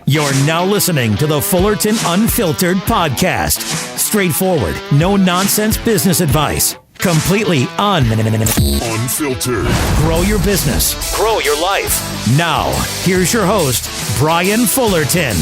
You're now listening to the Fullerton Unfiltered podcast. Straightforward, no nonsense business advice. Completely unfiltered. Grow your business. Grow your life. Now, here's your host, Brian Fullerton.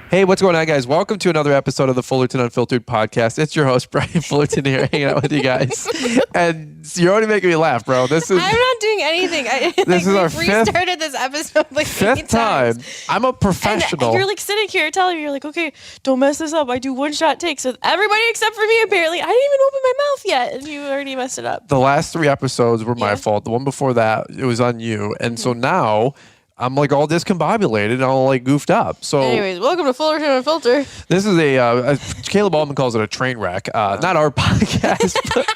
Hey, what's going on, guys? Welcome to another episode of the Fullerton Unfiltered podcast. It's your host, Brian Fullerton, here hanging out with you guys. And you're already making me laugh, bro. I'm not doing anything. This is our restarted this episode like fifth time. I'm a professional. And you're like sitting here telling me, you're like, okay, don't mess this up. I do one-shot takes with everybody except for me, apparently. I didn't even open my mouth yet, and you already messed it up. The last three episodes were my fault. The one before that, it was on you. And so now I'm like all discombobulated and all like goofed up. So anyways, welcome to Fullerton Unfiltered. This is a Caleb Auman calls it a train wreck. Not our podcast, but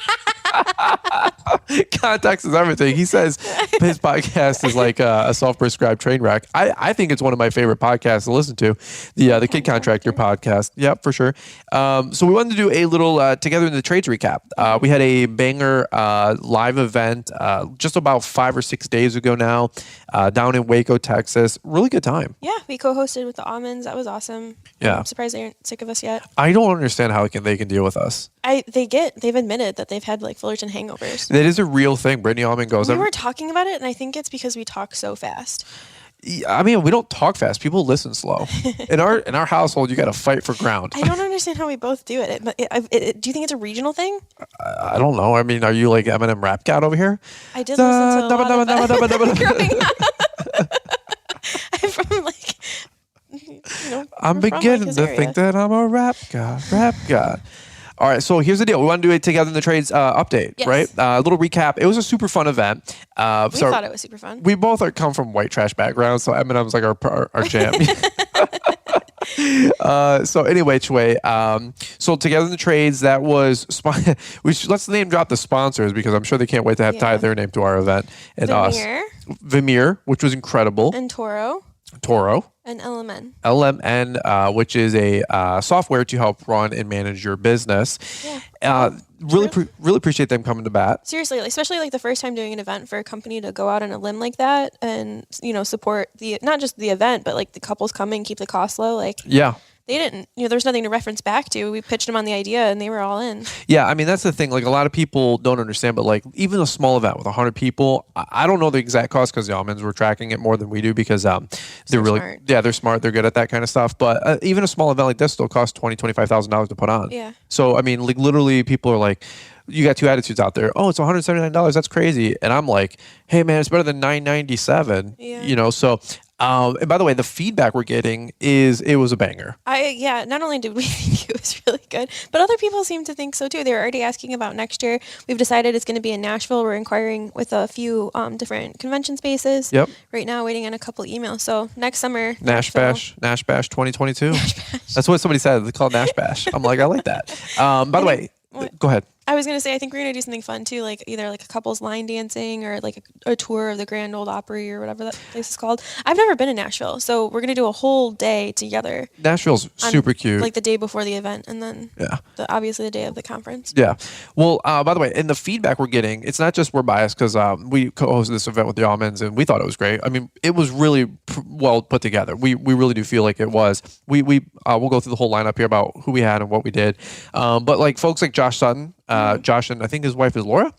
context is everything. He says his podcast is like a self-prescribed train wreck. I think it's one of my favorite podcasts to listen to, the Kid Contractor podcast. Yeah, for sure. So we wanted to do a little Together in the Trades recap. We had a banger live event just about 5 or 6 days ago now down in Waco, Texas. Really good time. Yeah, we co-hosted with the Aumans. That was awesome. Yeah. I'm surprised they aren't sick of us yet. I don't understand how they can deal with us. They've admitted that they've had like Fullerton hangovers. That is a real thing. Brittany Auman goes. We were talking about it, and I think it's because we talk so fast. I mean, we don't talk fast. People listen slow. In our household, you got to fight for ground. I don't understand how we both do it. Do you think it's a regional thing? I don't know. I mean, are you like Eminem rap cat over here? I did listen to a lot of it growing up. I'm from like, I'm beginning to think that I'm a rap god. All right, so here's the deal. We want to do a Together in the Trades update, yes. Right? A little recap. It was a super fun event. We thought it was super fun. We both come from white trash backgrounds, so Eminem's like our jam. So anyway, so Together in the Trades, that was let's name drop the sponsors because I'm sure they can't wait to have tie their name to our event and Vermeer, which was incredible, and Toro. And LMN, which is a software to help run and manage your business. Yeah. Really appreciate them coming to bat. Seriously, especially like the first time doing an event for a company to go out on a limb like that and, support not just the event, but like the couples coming, keep the costs low. Like, yeah. They didn't, there's nothing to reference back to. We pitched them on the idea and they were all in. Yeah, I mean, that's the thing. Like, a lot of people don't understand, but like, even a small event with 100 people, I don't know the exact cost because the Aumans were tracking it more than we do because they're really smart. Yeah, they're smart. They're good at that kind of stuff. But even a small event like this still costs $25,000 to put on. Yeah. So, I mean, like, literally, people are like, you got two attitudes out there. Oh, it's $179. That's crazy. And I'm like, hey, man, it's better than $997. Yeah. So. And by the way, the feedback we're getting is it was a banger. Not only did we think it was really good, but other people seem to think so too. They were already asking about next year. We've decided it's going to be in Nashville. We're inquiring with a few different convention spaces. Yep. Right now, waiting on a couple emails. So next summer, Nash Bash 2022. Nash Bash. That's what somebody said. They call it Nash Bash. I'm like, I like that. By the way, go ahead. I was going to say, I think we're going to do something fun too, like either like a couple's line dancing or like a tour of the Grand Ole Opry or whatever that place is called. I've never been in Nashville, so we're going to do a whole day together. Nashville's super cute. Like the day before the event and then obviously the day of the conference. Yeah. Well, by the way, in the feedback we're getting, it's not just we're biased because we co-hosted this event with the Aumans and we thought it was great. I mean, it was really well put together. We really do feel like it was. We'll go through the whole lineup here about who we had and what we did. But like folks like Josh Sutton, Josh and I think his wife is Laura.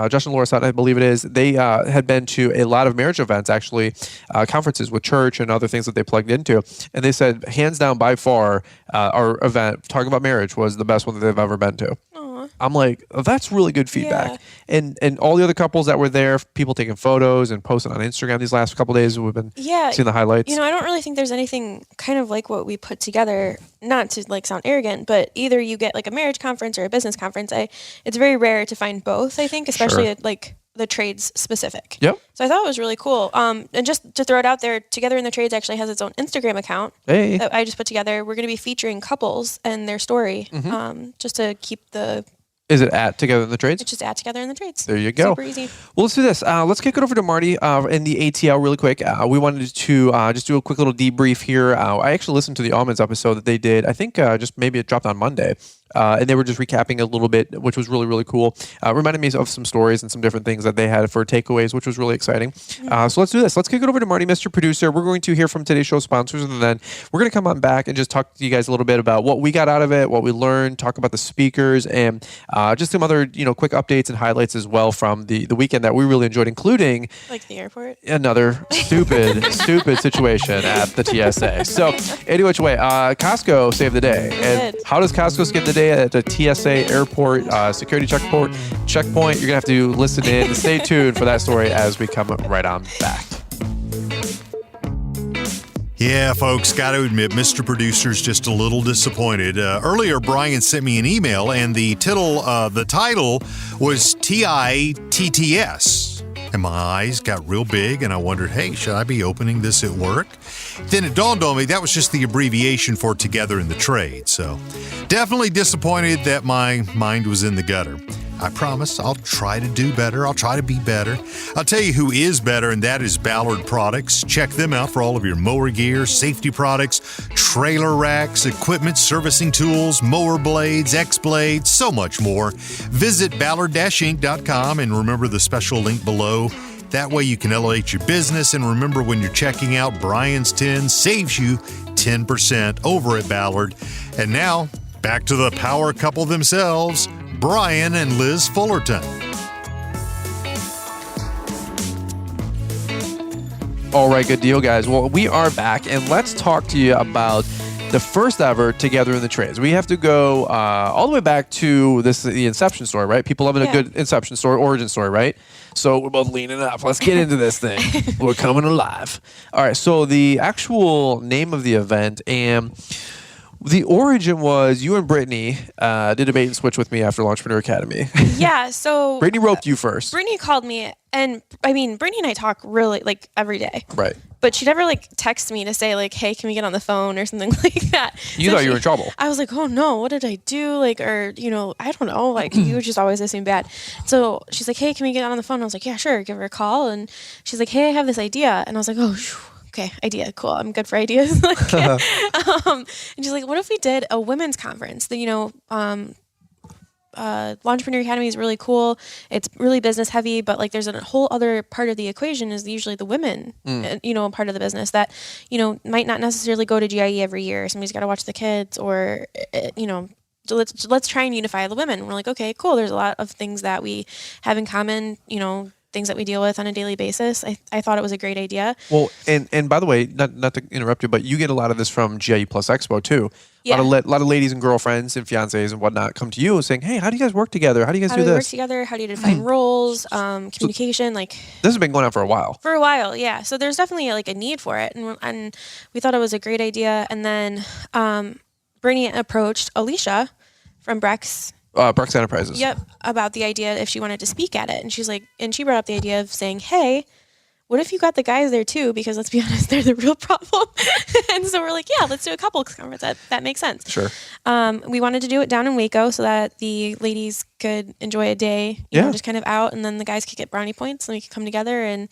Josh and Laura Sutton, I believe it is. They had been to a lot of marriage events, actually, conferences with church and other things that they plugged into. And they said, hands down, by far, our event, talking about marriage, was the best one that they've ever been to. I'm like, oh, that's really good feedback. Yeah. And all the other couples that were there, people taking photos and posting on Instagram these last couple of days, we've been seeing the highlights. I don't really think there's anything kind of like what we put together, not to like sound arrogant, but either you get like a marriage conference or a business conference. It's very rare to find both, I think, especially at like the trades specific. Yep. So I thought it was really cool. And just to throw it out there, Together in the Trades actually has its own Instagram account that I just put together. We're going to be featuring couples and their story, just to keep the... Is it at Together in the Trades? It's just at Together in the Trades. There you go. Super easy. Well, let's do this. Let's kick it over to Marty in the ATL really quick. We wanted to just do a quick little debrief here. I actually listened to the Aumans episode that they did. I think just maybe it dropped on Monday. and they were just recapping a little bit, which was really, really cool. Reminded me of some stories and some different things that they had for takeaways, which was really exciting. So let's do this. Let's kick it over to Marty, Mr. Producer. We're going to hear from today's show sponsors, and then we're going to come on back and just talk to you guys a little bit about what we got out of it, what we learned, talk about the speakers, and just some other quick updates and highlights as well from the weekend that we really enjoyed, including like the airport. Another stupid situation at the TSA. So anyway, Costco saved the day. And how does Costco save the day at the TSA airport security checkpoint? You're gonna have to listen in. Stay tuned for that story as we come right on back. Yeah, folks, got to admit, Mr. Producer's just a little disappointed. Earlier, Brian sent me an email, and the title was TITTS. And my eyes got real big, and I wondered, hey, should I be opening this at work? Then it dawned on me that was just the abbreviation for Together in the Trade. So definitely disappointed that my mind was in the gutter. I promise I'll try to do better. I'll try to be better. I'll tell you who is better, and that is Ballard Products. Check them out for all of your mower gear, safety products, trailer racks, equipment, servicing tools, mower blades, X-blades, so much more. Visit ballard-inc.com and remember the special link below. That way you can elevate your business, and remember when you're checking out, Brian's 10 saves you 10% over at Ballard. And now, back to the power couple themselves, Brian and Liz Fullerton. All right, good deal, guys. Well, we are back, and let's talk to you about the first ever Together in the Trades. We have to go all the way back to the Inception story, right? People loving a good Inception story, origin story, right? So we're both leaning up. Let's get into this thing. We're coming alive. All right, so the actual name of the event and the origin was you and Brittany did a bait and switch with me after Entrepreneur Academy. Yeah, so Brittany roped you first. Brittany called me, and I mean, Brittany and I talk really like every day. Right. But she never like text me to say like, hey, can we get on the phone or something like that. You thought you were in trouble. I was like, oh no, what did I do? Like, or, I don't know. Like, you just always assume bad. So she's like, hey, can we get on the phone? I was like, yeah, sure. Give her a call. And she's like, hey, I have this idea. And I was like, oh, okay, idea, cool. I'm good for ideas. And she's like, what if we did a women's conference? Entrepreneur Academy is really cool. It's really business heavy, but like there's a whole other part of the equation is usually the women, part of the business that, might not necessarily go to GIE every year. Somebody's got to watch the kids or, let's try and unify the women. And we're like, okay, cool. There's a lot of things that we have in common, things that we deal with on a daily basis. I thought it was a great idea. Well, and by the way, not to interrupt you, but you get a lot of this from GIE Plus Expo too. Yeah. A lot of ladies and girlfriends and fiancés and whatnot come to you saying, hey, how do you guys work together? How do you guys do this? How do we work together? How do you define roles, communication? Like this has been going on for a while. For a while, yeah. So there's definitely like a need for it. And we thought it was a great idea. And then Brittany approached Alicia from Brex Enterprises. Yep, about the idea if she wanted to speak at it. And she's like, and she brought up the idea of saying, hey, what if you got the guys there too? Because let's be honest, they're the real problem. And so we're like, yeah, let's do a couples conference. That makes sense. Sure. We wanted to do it down in Waco so that the ladies could enjoy a day, just kind of out, and then the guys could get brownie points and we could come togetger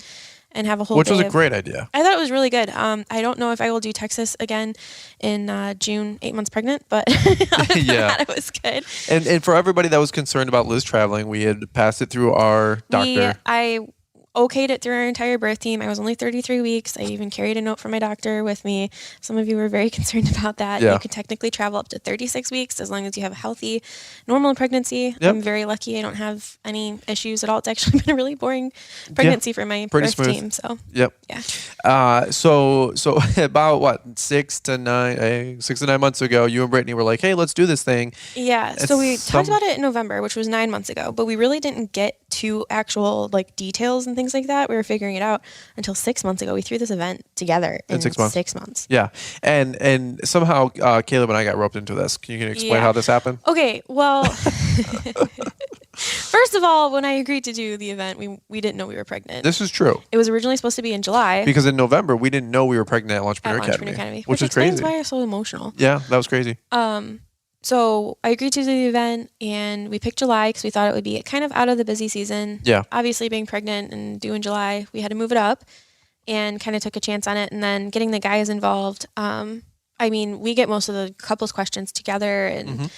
and have a whole Which day. was a great idea. I thought it was really good. I don't know if I will do Texas again in June, 8 months pregnant, but yeah, it was good. And for everybody that was concerned about Liz traveling, we had passed it through our doctor. I okayed it through our entire birth team. I was only 33 weeks. I even carried a note from my doctor with me. Some of you were very concerned about that. Yeah. You can technically travel up to 36 weeks as long as you have a healthy, normal pregnancy. Yep. I'm very lucky. I don't have any issues at all. It's actually been a really boring pregnancy for my birth team. So yep. Yeah. So about 6 to 9 months ago, you and Brittany were like, hey, let's do this thing. Yeah. So we talked about it in November, which was 9 months ago, but we really didn't get to actual like details and things like that. We were figuring it out until 6 months ago. We threw this event together in 6 months. 6 months. Yeah. And somehow Caleb and I got roped into this. Can you explain how this happened? Okay. Well, first of all, when I agreed to do the event, we didn't know we were pregnant. This is true. It was originally supposed to be in July. Because in November, we didn't know we were pregnant at Entrepreneur Academy. Which is crazy. That's why I was so emotional. Yeah, that was crazy. So I agreed to do the event, and we picked July because we thought it would be kind of out of the busy season. Yeah. Obviously, being pregnant and due in July, we had to move it up and kind of took a chance on it. And then getting the guys involved, I mean, we get most of the couples questions together, and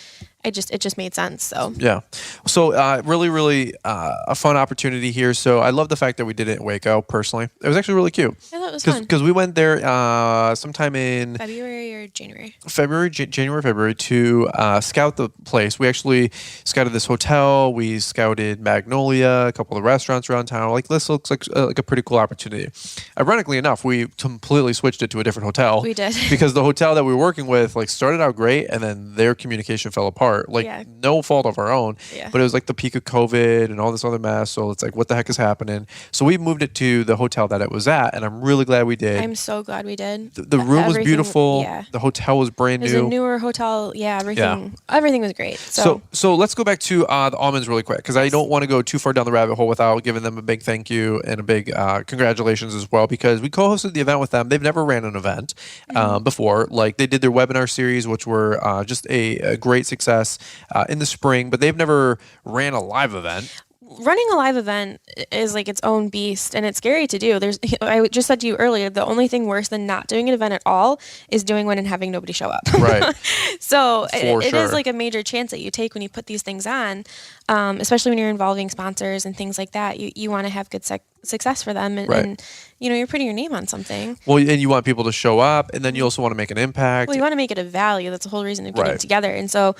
it just made sense. So yeah, so really, really a fun opportunity here. So I love the fact that we did it in Waco. Personally, it was actually really cute. I thought it was fun because we went there sometime in February or January. February to scout the place. We actually scouted this hotel. We scouted Magnolia, a couple of restaurants around town. Like, this looks like a pretty cool opportunity. Ironically enough, we completely switched it to a different hotel. We did. Because the hotel that we were working with like started out great, and then their communication fell apart. Like, no fault of our own. Yeah. But it was like the peak of COVID and all this other mess. So it's like, what the heck is happening? So we moved it to the hotel that it was at, and I'm really glad we did. I'm so glad we did. The room was beautiful. Yeah. The hotel was brand new. It was a newer hotel. Yeah, everything was great. So let's go back to the Aumans really quick, because I don't want to go too far down the rabbit hole without giving them a big thank you and a big congratulations as well, because we co-hosted the event with them. They've never ran an event before. Like, they did their webinar series, which were just a great success in the spring, but they've never ran a live event. Running a live event is like its own beast, and it's scary to do. I just said to you earlier, the only thing worse than not doing an event at all is doing one and having nobody show up. Right. So it is like a major chance that you take when you put these things on, especially when you're involving sponsors and things like that. You want to have good success for them, and you're putting your name on something. Well, and you want people to show up, and then you also want to make an impact. Well, you want to make it a value. That's the whole reason of getting together. And so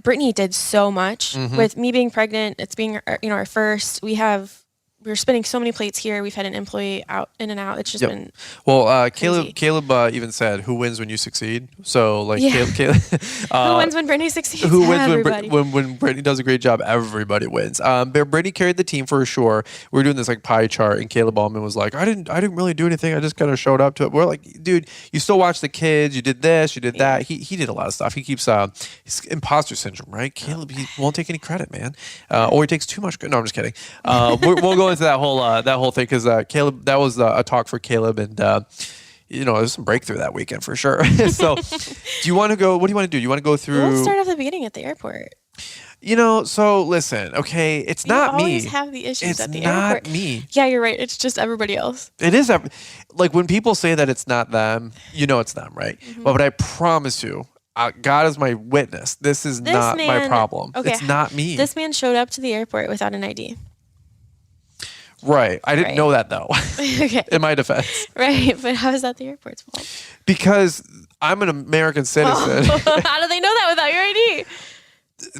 Brittany did so much with me being pregnant. It's being our first. We're spinning so many plates here. We've had an employee in and out. It's just been Caleb even said, "Who wins when you succeed?" So like, Caleb, who wins when Brittany succeeds? Who wins when Brittany does a great job? Everybody wins. Brittany carried the team for sure. We were doing this like pie chart, and Caleb Auman was like, "I didn't really do anything. I just kind of showed up to it." We're like, "Dude, you still watch the kids. You did this. You did that." He did a lot of stuff. He keeps his imposter syndrome, right? Caleb, he won't take any credit, man, or he takes too much credit. No, I'm just kidding. We'll go into that whole thing, because Caleb, that was a talk for Caleb, and there's some breakthrough that weekend for sure. So do you want to go? What do you want to do? You want to go through? Let's start off the beginning at the airport. So listen, okay, it's not me. You always have the issues at the airport. It's not me. Yeah, you're right. It's just everybody else. It is. Like, when people say that it's not them, it's them, right? But I promise you, God is my witness. This is not my problem. Okay, it's not me. This man showed up to the airport without an ID. Right. I didn't know that, though. Okay. In my defense. Right. But how is that the airport's fault? Because I'm an American citizen. How do they know that without your ID?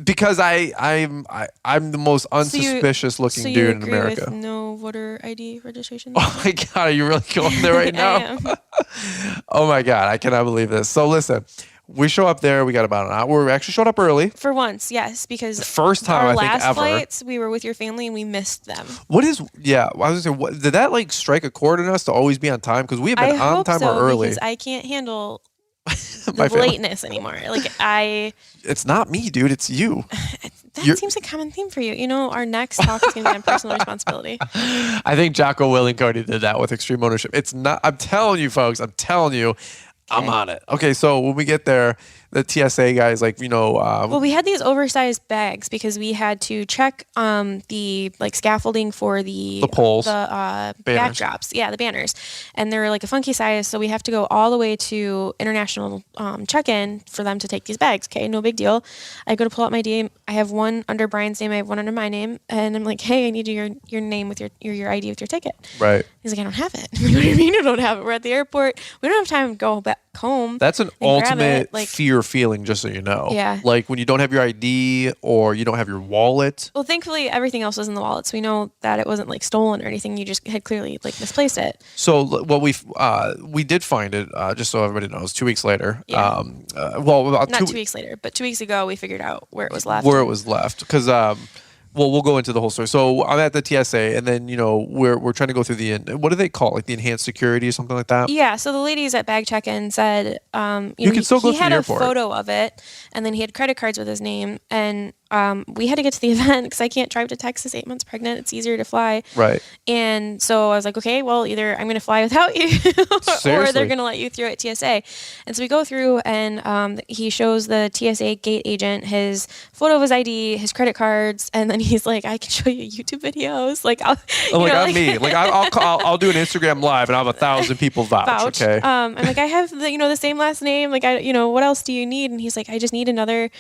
Because I'm the most unsuspicious looking dude in America. With no voter ID registration? Oh my God, are you really going there right now? I am. Oh my God, I cannot believe this. So listen, we show up there. We got about an hour. We actually showed up early. For once, yes, because the first time our I think last ever. flights, we were with your family and we missed them. I was gonna say, did that like strike a chord in us to always be on time? Because we have been on time or early. Because I can't handle the lateness anymore. It's not me, dude. It's you. That seems a common theme for you. Our next talk is going to be on personal responsibility. I think Jocko Willing Cody did that with extreme ownership. It's not. I'm telling you, folks. I'm on it. Okay, so when we get there, the TSA guys, well, we had these oversized bags because we had to check the scaffolding for the poles, backdrops. Yeah, the banners. And they're like a funky size, so we have to go all the way to international check-in for them to take these bags. Okay, no big deal. I go to pull out my name. I have one under Brian's name. I have one under my name. And I'm like, hey, I need your name with your ID with your ticket. Right. He's like, I don't have it. What do you mean you don't have it? We're at the airport. We don't have time to go back home. That's an ultimate fear feeling, just so you know. Yeah. Like when you don't have your ID or you don't have your wallet. Well, thankfully everything else was in the wallet, so we know that it wasn't stolen or anything. You just had clearly misplaced it. So what we did find it, just so everybody knows, 2 weeks later. Yeah. About not 2 weeks later, but 2 weeks ago we figured out where it was left. Because we'll go into the whole story. So I'm at the TSA, and then we're trying to go through what do they call it? Like the enhanced security or something like that? Yeah. So the ladies at bag check-in said, you can still go through the airport. He had a photo of it, and then he had credit cards with his name, and we had to get to the event because I can't drive to Texas 8 months pregnant. It's easier to fly. Right. And so I was like, okay, well, either I'm going to fly without you or they're going to let you through at TSA. And so we go through and he shows the TSA gate agent his photo of his ID, his credit cards, and then he's like, I can show you YouTube videos. Like, I'll do an Instagram live and I'll have 1,000 people vouch. Okay. I'm like, I have the same last name. Like, what else do you need? And he's like, I just need another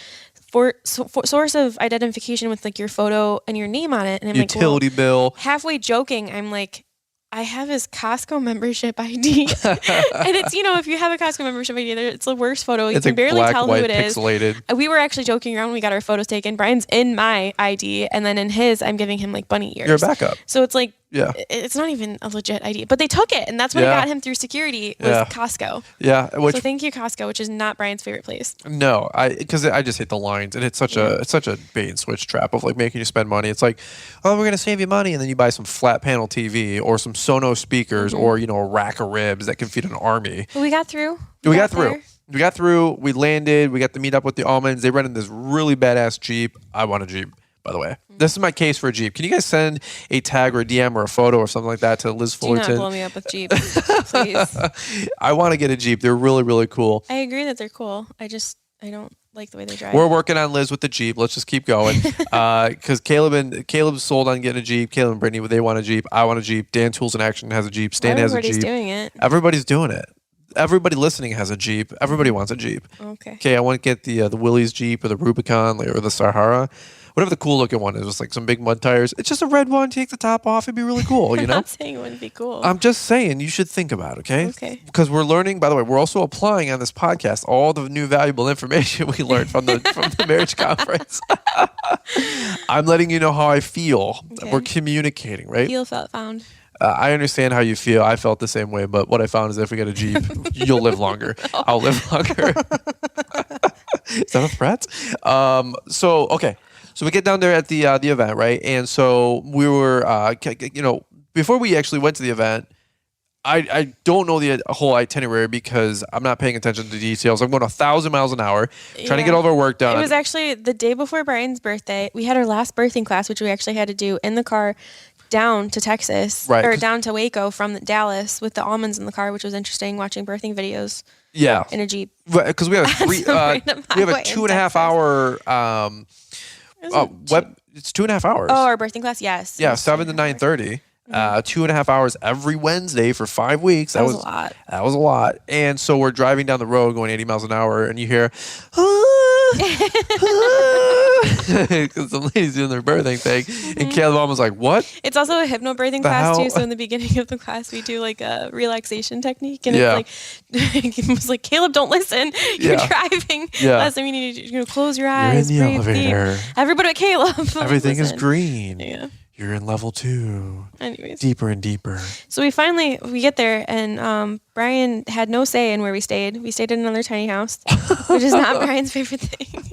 source of identification with like your photo and your name on it. And I'm utility bill. Halfway joking, I'm like, I have his Costco membership ID. And it's, if you have a Costco membership ID, it's the worst photo. You can barely tell who it is. Pixelated. We were actually joking around when we got our photos taken. Brian's in my ID, and then in his, I'm giving him like bunny ears. You're a backup. So it's like, yeah, it's not even a legit ID, but they took it, and that's what got him through security was Costco. Yeah. So thank you, Costco, which is not Brian's favorite place. No, because I just hate the lines, and it's such a bait and switch trap of like making you spend money. It's like, oh, we're gonna save you money, and then you buy some flat panel TV or some Sonos speakers or a rack of ribs that can feed an army. But we got through. We got through. We landed. We got to meet up with the Aumans. They rented this really badass Jeep. I want a Jeep, by the way. This is my case for a Jeep. Can you guys send a tag or a DM or a photo or something like that to Liz Fullerton? Do not blow me up with Jeeps, please. I want to get a Jeep. They're really, really cool. I agree that they're cool. I don't like the way they drive. We're working on Liz with the Jeep. Let's just keep going. Because Caleb's sold on getting a Jeep. Caleb and Brittany, they want a Jeep. I want a Jeep. Dan Tools in Action has a Jeep. Stan has a Jeep. Everybody's doing it. Everybody's doing it. Everybody listening has a Jeep. Everybody wants a Jeep. Okay, I want to get the Willys Jeep or the Rubicon or the Sahara. Whatever the cool looking one is, with like some big mud tires. It's just a red one. Take the top off. It'd be really cool, I'm not saying it wouldn't be cool. I'm just saying you should think about it, okay? Okay. Because we're learning, by the way, we're also applying on this podcast all the new valuable information we learned from the marriage conference. I'm letting you know how I feel. Okay. We're communicating, right? Feel, felt, found. I understand how you feel. I felt the same way, but what I found is if we get a Jeep, you'll live longer. I'll live longer. Is that a threat? So we get down there at the event, right? And so we were, before we actually went to the event, I don't know the whole itinerary because I'm not paying attention to the details. I'm going 1,000 miles an hour, trying to get all of our work done. It was actually the day before Brian's birthday. We had our last birthing class, which we actually had to do in the car down to Texas, right, or down to Waco from Dallas with the Aumans in the car, which was interesting, watching birthing videos. Yeah, in a Jeep. Because we have a 2.5 hour. It's 2.5 hours. Oh, our birthing class, yes. Yeah, 7 to 9:30. 2.5 hours every Wednesday for 5 weeks. That was a lot. That was a lot. And so we're driving down the road going 80 miles an hour, and you hear, because some ladies doing their birthing thing, and Caleb was like, "What?" It's also a hypnobirthing class too. So in the beginning of the class, we do like a relaxation technique, and it's like, it was like, Caleb, don't listen. You're driving. Yeah. Last time you need to close your eyes. You're in the elevator. Everybody but Caleb. Everything is green. Yeah. You're in level 2. Anyways. Deeper and deeper. So we get there, and Brian had no say in where we stayed. We stayed in another tiny house, which is not Brian's favorite thing.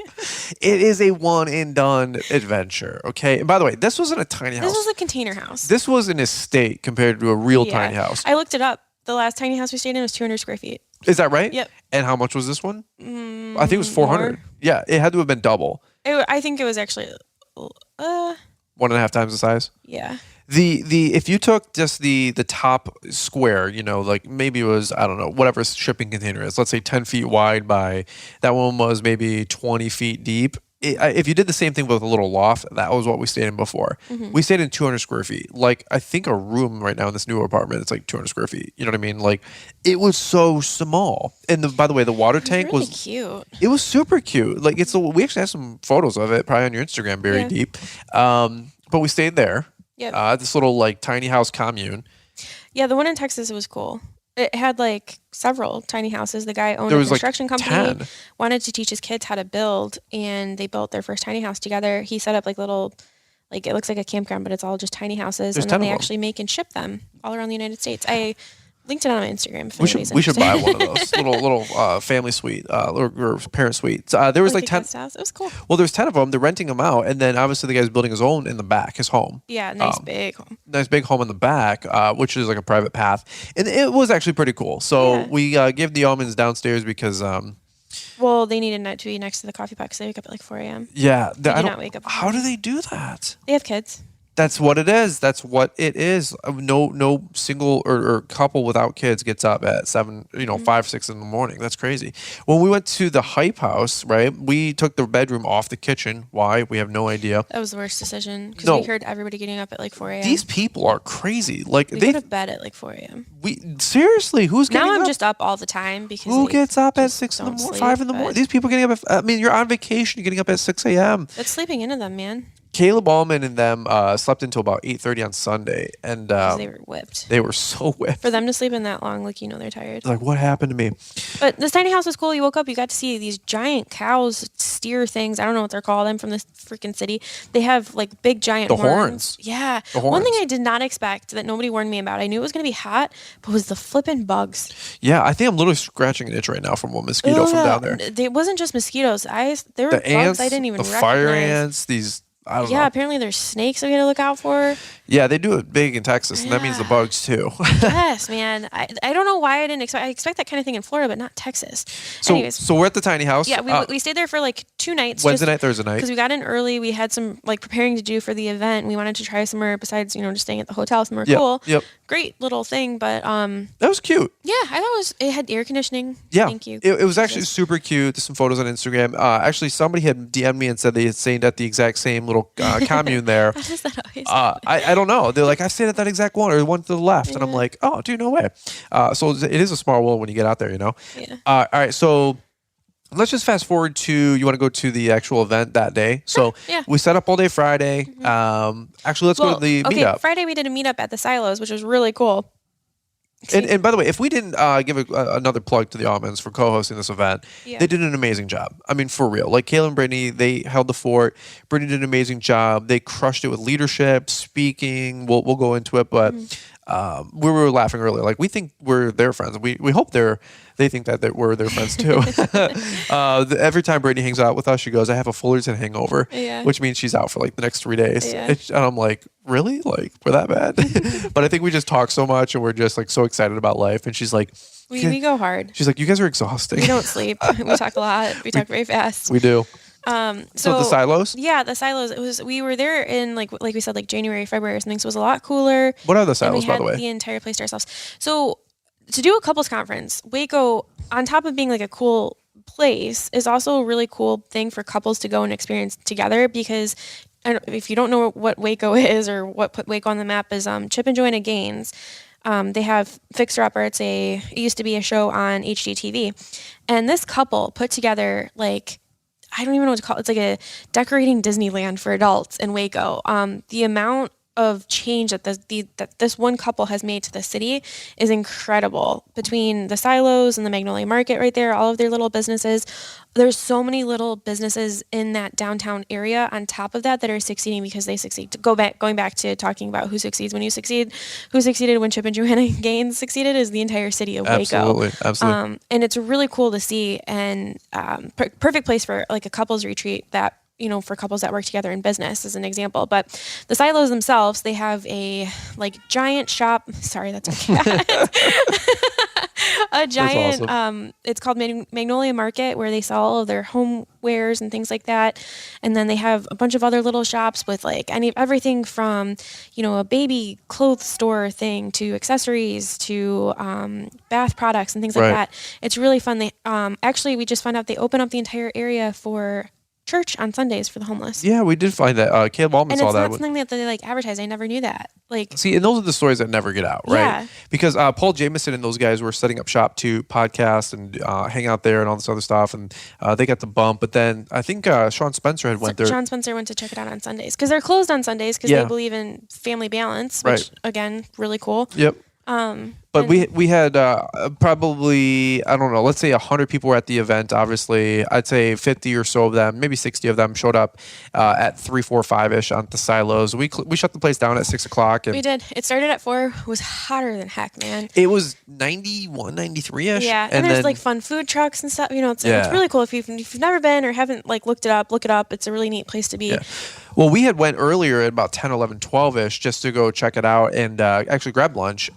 It is a one and done adventure, okay? And by the way, this wasn't a tiny house. This was a container house. This was an estate compared to a real tiny house. I looked it up. The last tiny house we stayed in was 200 square feet. Is that right? Yep. And how much was this one? I think it was 400. More. Yeah, it had to have been double. I think it was actually 1.5 times the size. Yeah. The if you took just the top square, like maybe it was, I don't know, whatever shipping container is, let's say 10 feet wide by, that one was maybe 20 feet deep. If you did the same thing with a little loft, that was what we stayed in before. Mm-hmm. We stayed in 200 square feet. Like, I think a room right now in this new apartment, it's like 200 square feet. You know what I mean? Like, it was so small. And by the way, the water tank was cute. It was super cute. Like, we actually have some photos of it, probably on your Instagram, buried deep. But we stayed there. Yeah. This little like tiny house commune. Yeah, the one in Texas, it was cool. It had like several tiny houses. The guy owned a construction company, 10. Wanted to teach his kids how to build, and they built their first tiny house together. He set up like little, like it looks like a campground, but it's all just tiny houses. There's and then they actually make and ship them all around the United States. I linked it on my Instagram. If we should buy one of those little family suite or parent suites. There was like 10. It was cool. Well, there's 10 of them. They're renting them out, and then obviously the guy's building his own in the back, his home. Yeah, nice big home. Nice big home in the back, which is like a private path, and it was actually pretty cool. So we gave the Aumans downstairs because. Well, they needed to be next to the coffee pot because they wake up at like 4 a.m. Yeah. They do not wake up. How do they do that? They have kids. That's what it is. That's what it is. No single or couple without kids gets up at 7, 5, 6 in the morning. That's crazy. When we went to the Hype House, right, we took the bedroom off the kitchen. Why? We have no idea. That was the worst decision because we heard everybody getting up at like 4 a.m. These people are crazy. Like they go to bed at like 4 a.m. Seriously, who's getting up? Now I'm just up all the time because who gets up at 6 in the morning, 5 in the morning? These people getting up at, you're on vacation, you're getting up at 6 a.m. It's sleeping into them, man. Caleb Auman and them slept until about 8:30 on Sunday, and they were whipped. They were so whipped. For them to sleep in that long, like they're tired. Like, what happened to me? But this tiny house was cool. You woke up, you got to see these giant cows, steer things. I don't know what they're called. I'm from this freaking city. They have like big giant horns. Yeah. The horns. One thing I did not expect that nobody warned me about. I knew it was going to be hot, but was the flipping bugs. Yeah, I think I'm literally scratching an itch right now from one mosquito from down there. It wasn't just mosquitoes. There were bugs ants, I didn't even recognize. Fire ants. These. I don't know. Yeah, apparently there's snakes we got to look out for. Yeah, they do it big in Texas, and that means the bugs too. Yes, man. I don't know why I didn't expect. I expect that kind of thing in Florida, but not Texas. Anyways, so we're at the tiny house. Yeah, we stayed there for like 2 nights. Wednesday night, Thursday night. Because we got in early. We had some like preparing to do for the event. We wanted to try somewhere besides just staying at the hotel somewhere cool. Yep. Great little thing, but that was cute. Yeah, I thought it had air conditioning. Yeah, thank you. It was actually super cute. There's some photos on Instagram. Actually, somebody had DM'd me and said they had stayed at the exact same little commune there. How does that always I don't know. They're like, I've stayed at that exact one or the one to the left, and I'm like, oh, dude, no way. So it is a small world when you get out there, Yeah. All right, so. Let's just fast forward to, you want to go to the actual event that day. So Yeah. we set up all day Friday. Actually, let's go to the meetup. Friday we did a meetup at the Silos, which was really cool. And by the way, if we didn't give another plug to the Aumans for co-hosting this event, they did an amazing job. I mean, for real. Like Kayla and Brittany, they held the fort. Brittany did an amazing job. They crushed it with leadership, speaking. We'll go into it, but we were laughing earlier. Like, we think we're their friends. We hope they think that we're their friends too. Every time Brittany hangs out with us, she goes, I have a Fullerton hangover, which means she's out for like the next 3 days. Yeah. And I'm like, really? Like, we're that bad? But I think we just talk so much and we're just like so excited about life. And she's like, we go hard. She's like, you guys are exhausting. We don't sleep. We talk a lot. We talk very fast. We do. So the Silos? Yeah, the Silos. We were there in like we said, like January, February or something. So it was a lot cooler. What are the Silos, by the way? The entire place to ourselves. So to do a couples conference, Waco, on top of being like a cool place, is also a really cool thing for couples to go and experience together. Because if you don't know what Waco is or what put Waco on the map is, Chip and Joanna Gaines. They have Fixer Upper. It used to be a show on HGTV, and this couple put together like, I don't even know what to call it. It's like a decorating Disneyland for adults in Waco. The amount of change that this one couple has made to the city is incredible. Between the Silos and the Magnolia Market right there, all of their little businesses. There's so many little businesses in that downtown area on top of that are succeeding because they succeed. Going back to talking about who succeeds when you succeed, who succeeded when Chip and Joanna Gaines succeeded is the entire city of Waco. Absolutely. And it's really cool to see, and perfect place for like a couples retreat that, for couples that work together in business as an example. But the Silos themselves, they have a like giant shop. Sorry, that's a cat. A giant, awesome. It's called Magnolia Market, where they sell all of their homewares and things like that. And then they have a bunch of other little shops with like everything from, a baby clothes store thing to accessories to bath products and things like that. It's really fun. They actually, we just found out they open up the entire area for church on Sundays for the homeless. Yeah, we did find that. Caleb Auman saw that. And it's not something that they like advertise. I never knew that. Like, see, and those are the stories that never get out, right? Yeah. Because Paul Jameson and those guys were setting up shop to podcast and hang out there and all this other stuff, and they got the bump. But then I think Sean Spencer had went there. Sean Spencer went to check it out on Sundays because they're closed on Sundays because they believe in family balance, which again, really cool. Yep. But we had probably, I don't know, let's say 100 people were at the event. Obviously, I'd say 50 or so of them, maybe 60 of them showed up at 3, 4, 5-ish on the Silos. We shut the place down at 6 o'clock. And we did. It started at 4. It was hotter than heck, man. It was 91, 93-ish. Yeah, and there's like fun food trucks and stuff. It's really cool. If you've never been or haven't like looked it up, look it up. It's a really neat place to be. Yeah. Well, we had went earlier at about 10, 11, 12-ish just to go check it out and actually grab lunch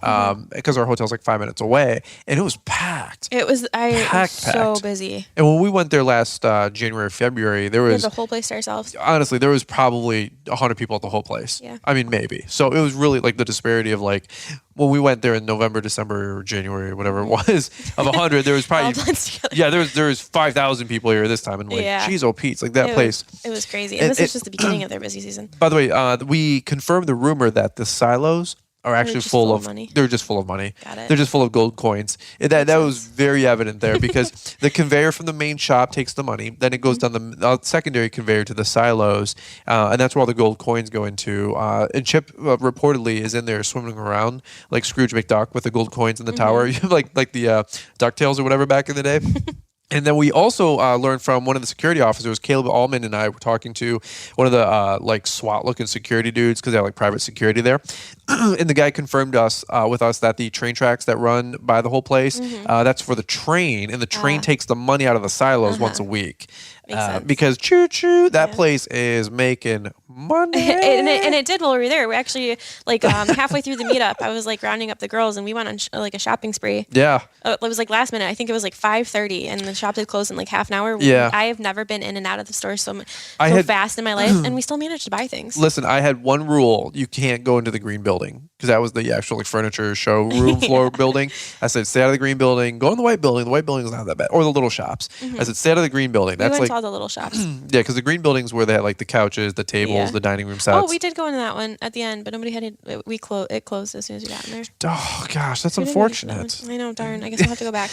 because our hotel's like 5 minutes away, and it was packed. It was so packed. busy. And when we went there last January, February, there We was had the whole place to ourselves. honestly, there was probably 100 people at the whole place. Yeah. I mean, maybe. So it was really like the disparity of like when we went there in November, December, or January, or whatever it was, of 100, there was All probably blends together. yeah, there was 5,000 people here this time, and like, Yeah. geez, oh Pete's, like that place. It was crazy. And this is just the beginning of their busy season. By the way, we confirmed the rumor that the silos are actually just full full of of money. They're just full of money. Got it. They're just full of gold coins. That was very evident there because the conveyor from the main shop takes the money, then it goes down the secondary conveyor to the silos, and that's where all the gold coins go into. And Chip reportedly is in there swimming around like Scrooge McDuck with the gold coins in the tower, like the DuckTales or whatever back in the day. And then we also learned from one of the security officers, Caleb Auman, and I were talking to one of the like SWAT-looking security dudes because they have like private security there. And the guy confirmed with us that the train tracks that run by the whole place, that's for the train, and the train takes the money out of the silos once a week. Because choo-choo, that place is making money. and it did while we were there. We actually, like, halfway through the meetup, I was like rounding up the girls, and we went on like a shopping spree. Yeah. It was like last minute. I think it was like 5:30, and the shop had closed in like half an hour. Yeah. I have never been in and out of the store so had- fast in my life, and we still managed to buy things. Listen, I had one rule: you can't go into the green building because that was the actual like furniture showroom floor building. I said, stay out of the green building. Go in the white building. The white building is not that bad, or the little shops. I said, stay out of the green building. We That's went like to all the little shops. yeah, because the green buildings where they had like the couches, the tables, Yeah. the dining room sets. Oh, we did go into that one at the end, but nobody had it. It closed as soon as we got in there. Oh gosh, that's We didn't get to that unfortunate. one. I know, darn. I guess I'll have to go back.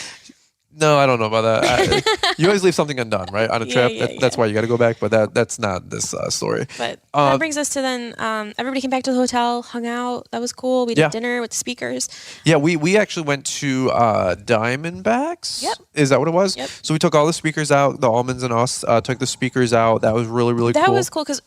No, I don't know about that. You always leave something undone, right? On a Yeah, trip. yeah, That's yeah. why you got to go back. But that's not this story. But that brings us to then everybody came back to the hotel, hung out. That was cool. We did Yeah. dinner with the speakers. Yeah, we actually went to Diamondbacks. Yep. Is that what it was? Yep. So we took all the speakers out. The Almonds and us took the speakers out. That was really, really cool. That was cool because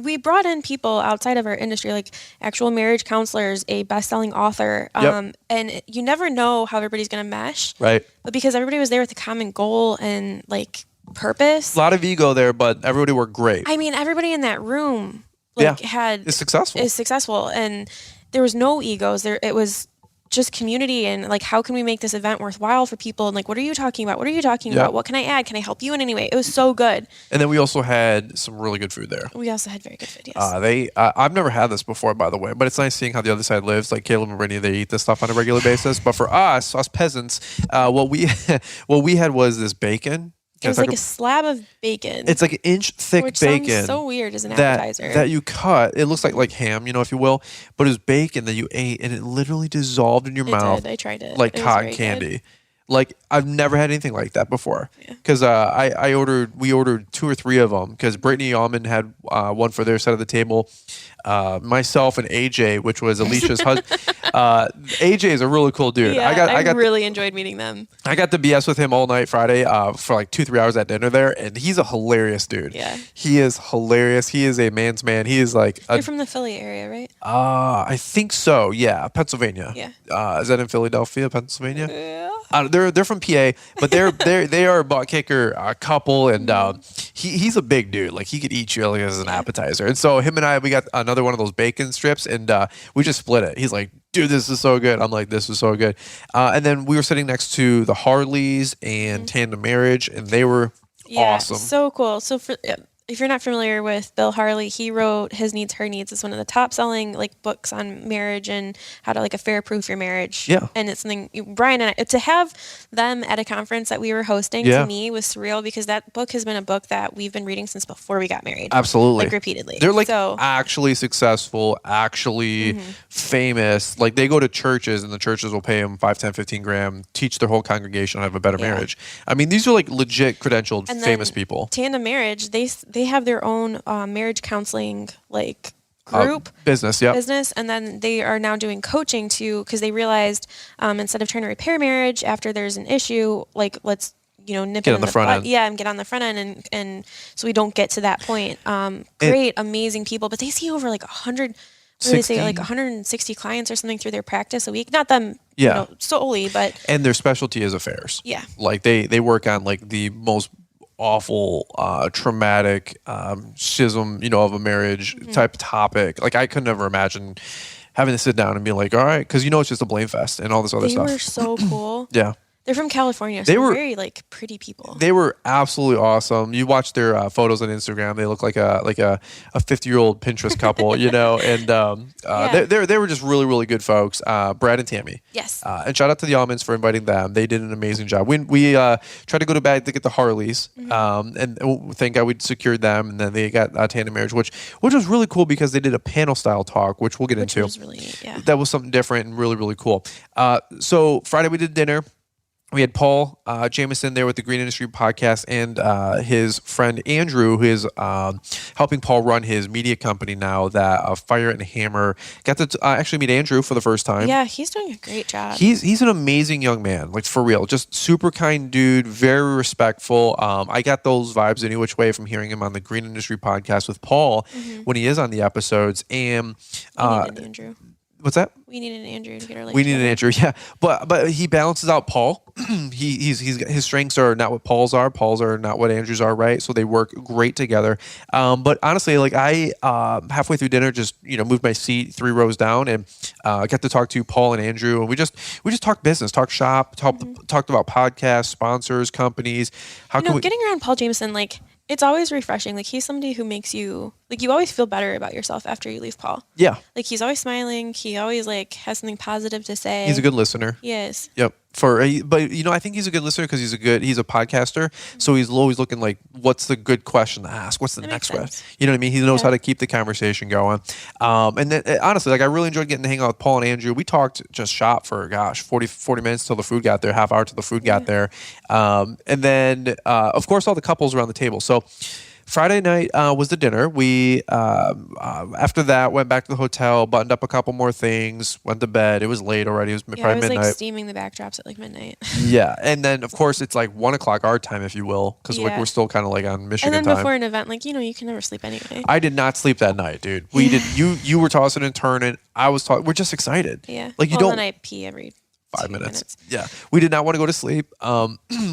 we brought in people outside of our industry, like actual marriage counselors, a best-selling author, Yep. and you never know how everybody's going to mesh. Right. But because everybody was there with a common goal and like purpose, A lot of ego there, but everybody worked great. I mean, everybody in that room Yeah. is It's successful. and there was no egos. It was just community and like how can we make this event worthwhile for people, and like what are you talking about? What are you talking Yeah. about? What can I add? Can I help you in any way? It was so good. And then we also had some really good food there. We also had very good food. Yes. I've never had this before, by the way, but it's nice seeing how the other side lives. Like Caleb and Brittany, they eat this stuff on a regular basis. But for us peasants, what we had was this bacon. It was like a slab of bacon. It's like an inch thick which bacon. sounds so weird as an appetizer. That you cut. It looks like ham, if you will. But it was bacon that you ate, and it literally dissolved in your mouth. Did. I tried it. Like It was cotton very candy. good. Like I've never had anything like that before. Yeah. Because we ordered 2 or 3 of them. Because Brittany Auman had one for their side of the table. Myself and AJ, which was Alicia's husband. AJ is a really cool dude. Yeah, I got really enjoyed meeting them. I got to BS with him all night Friday for like 2-3 hours at dinner there, and he's a hilarious dude. Yeah. He is hilarious. He is a man's man. He is like You're from the Philly area, right? I think so. Yeah, Pennsylvania. Yeah. Is that in Philadelphia, Pennsylvania? Yeah. They're from PA, but they are a butt kicker couple, and he's a big dude. Like he could eat you like as an appetizer. And so him and I, we got another one of those bacon strips, and we just split it. He's like, dude, this is so good. I'm like, this is so good. And then we were sitting next to the Harleys and Tandem Marriage, and they were awesome. So cool. So if you're not familiar with Bill Harley, he wrote His Needs, Her Needs. It's one of the top selling like books on marriage and how to like affair proof your marriage. Yeah. And it's something Brian and I, to have them at a conference that we were hosting to me was surreal because that book has been a book that we've been reading since before we got married. Absolutely. Like repeatedly. They're like so, actually successful, actually famous. Like they go to churches and the churches will pay them 5, 10, 15 grand, teach their whole congregation how to have a better marriage. I mean, these are like legit credentialed and famous then people. Tandem Marriage, they have their own marriage counseling like group business, yeah. business, and then they are now doing coaching too because they realized instead of trying to repair marriage after there's an issue, like let's nip Get it on in the front butt. end. Yeah, and get on the front end, and so we don't get to that point. Great, amazing people, but they see over like 100. What do they say? 60? Like 160 clients or something through their practice a week. Not them, Yeah. solely, but And their specialty is affairs. Yeah. Like they work on like the most awful, traumatic schism, of a marriage type topic. Like I could never imagine having to sit down and be like, all right, because it's just a blame fest and all this other stuff. They were so cool. Yeah. They're from California, so they're very like pretty people. They were absolutely awesome. You watch their photos on Instagram; they look like a 50-year-old Pinterest couple, and they were just really, really good folks. Brad and Tammy. Yes. And shout out to the Aumans for inviting them. They did an amazing job. We tried to go to bed to get the Harleys, and thank God we secured them, and then they got tandem marriage, which was really cool because they did a panel style talk, which we'll get into. Was really neat, yeah. That was something different and really, really cool. So Friday we did dinner. We had Paul Jameson there with the Green Industry Podcast and his friend Andrew, who is helping Paul run his media company now, that Fire and Hammer. Got to actually meet Andrew for the first time. Yeah, he's doing a great job. He's an amazing young man, like for real. Just super kind dude, very respectful. I got those vibes any which way from hearing him on the Green Industry Podcast with Paul when he is on the episodes. And Andrew. What's that? We need an Andrew to get our life We need together. an Andrew, yeah. But he balances out Paul. He's his strengths are not what Paul's are. Paul's are not what Andrew's are, right? So they work great together. But honestly, like I halfway through dinner just moved my seat 3 rows down and got to talk to Paul and Andrew, and we just talked business, talked shop, talked about podcasts, sponsors, companies. How can we getting around Paul Jameson, like it's always refreshing. Like he's somebody who makes you you always feel better about yourself after you leave Paul. Yeah. Like he's always smiling. He always has something positive to say. He's a good listener. He is. Yep. But I think he's a good listener because he's a podcaster. So he's always looking like, what's the good question to ask? What's the next question? You know what I mean? He knows how to keep the conversation going. And then honestly, like I really enjoyed getting to hang out with Paul and Andrew. We talked just shop for 40 minutes till the food got there, half hour till the food got there. And then of course all the couples around the table. So Friday night was the dinner. We, after that, went back to the hotel, buttoned up a couple more things, went to bed. It was late already. It was probably midnight. Like steaming the backdrops at like midnight. Yeah. And then, of course, it's like 1 o'clock our time, if you will, because like we're still kind of like on Michigan time. And then before an event, you can never sleep anyway. I did not sleep that night, dude. We did. You were tossing and turning. I was tossing. We're just excited. Yeah. Like you don't. don't. Then I pee every 5 minutes. Yeah. We did not want to go to sleep.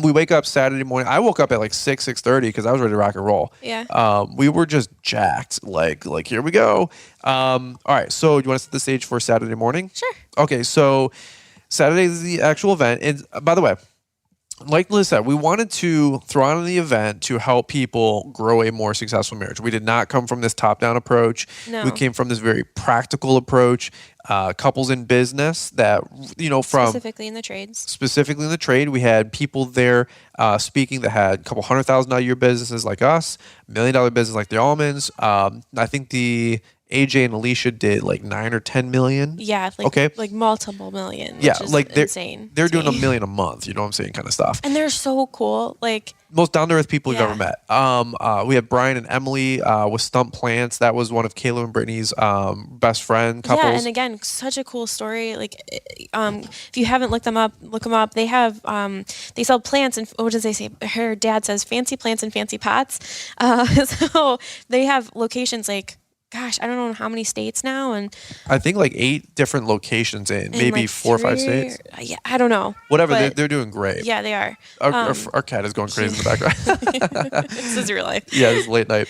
We wake up Saturday morning. I woke up at like 6:30 because I was ready to rock and roll. Yeah. We were just jacked. Like here we go. All right. So do you want to set the stage for Saturday morning? Sure. Okay. So Saturday is the actual event. And by the way, like Liz said, we wanted to throw on the event to help people grow a more successful marriage. We did not come from this top-down approach. No. We came from this very practical approach. Couples in business that, from specifically in the trades. Specifically in the trade, we had people there speaking that had a couple $100,000 a year businesses like us, $1 million business like the Aumans. I think the AJ and Alicia did like 9 or 10 million. Yeah, like multiple million. Which is like they're insane. They're doing $1 million a month. You know what I'm saying, kind of stuff. And they're so cool. Like most down to earth people we've ever met. We had Brian and Emily with Stump Plants. That was one of Caleb and Brittany's best friend couples. Yeah, and again, such a cool story. Like, if you haven't looked them up, look them up. They have they sell plants, and what does they say? Her dad says fancy plants and fancy pots. So they have locations like. Gosh, I don't know how many states now, and I think like 8 different locations in maybe like 4 or 5 states. Yeah, I don't know. Whatever, they're doing great. Yeah, they are. Our cat is going crazy in the background. This is real life. Yeah, it's late night.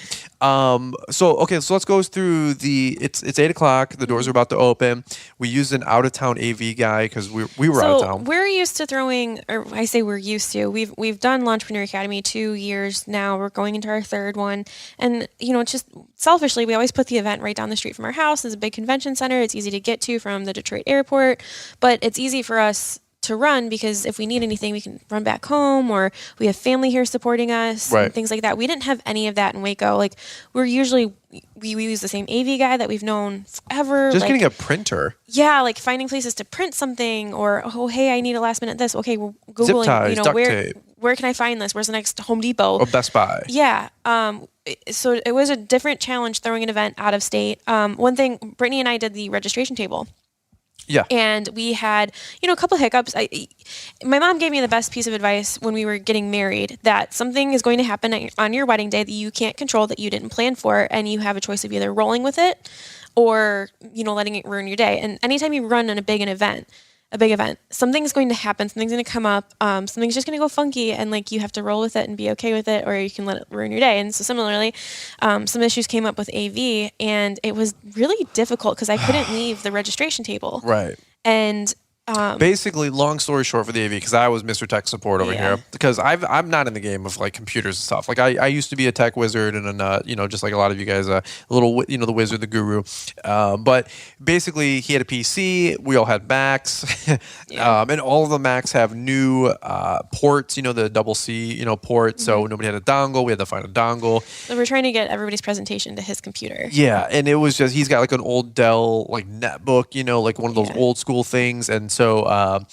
So let's go through it's 8 o'clock. The doors are about to open. We used an out of town AV guy because we were out of town. We're used to throwing, or I say we're used to. We've done Launchpreneur Academy 2 years now. We're going into our 3rd one, and just selfishly, we always put the event right down the street from our house. It's a big convention center. It's easy to get to from the Detroit airport, but it's easy for us to run because if we need anything, we can run back home, or we have family here supporting us, and things like that. We didn't have any of that in Waco. Like we use the same AV guy that we've known forever. Just getting a printer. Yeah, like finding places to print something, or hey, I need a last minute this. Okay, we're Googling. Zip ties, duct tape. Where can I find this? Where's the next Home Depot? Or Best Buy. Yeah. So it was a different challenge throwing an event out of state. One thing, Brittany and I did the registration table. Yeah. And we had, a couple hiccups. My mom gave me the best piece of advice when we were getting married, that something is going to happen on your wedding day that you can't control, that you didn't plan for, and you have a choice of either rolling with it or, letting it ruin your day. And anytime you run a big event, a big event. Something's going to happen. Something's going to come up. Something's just going to go funky, and like you have to roll with it and be okay with it, or you can let it ruin your day. And so similarly, some issues came up with AV, and it was really difficult because I couldn't leave the registration table. Right. And basically, long story short for the AV, because I was Mr. Tech Support over here, because I'm not in the game of like computers and stuff. Like I used to be a tech wizard and a nut, just like a lot of you guys, a little, the wizard, the guru. But basically, he had a PC. We all had Macs, and all of the Macs have new ports. The double C, port. So nobody had a dongle. We had to find a dongle. So we're trying to get everybody's presentation to his computer. Yeah, and it was just, he's got like an old Dell like netbook, like one of those old school things, and so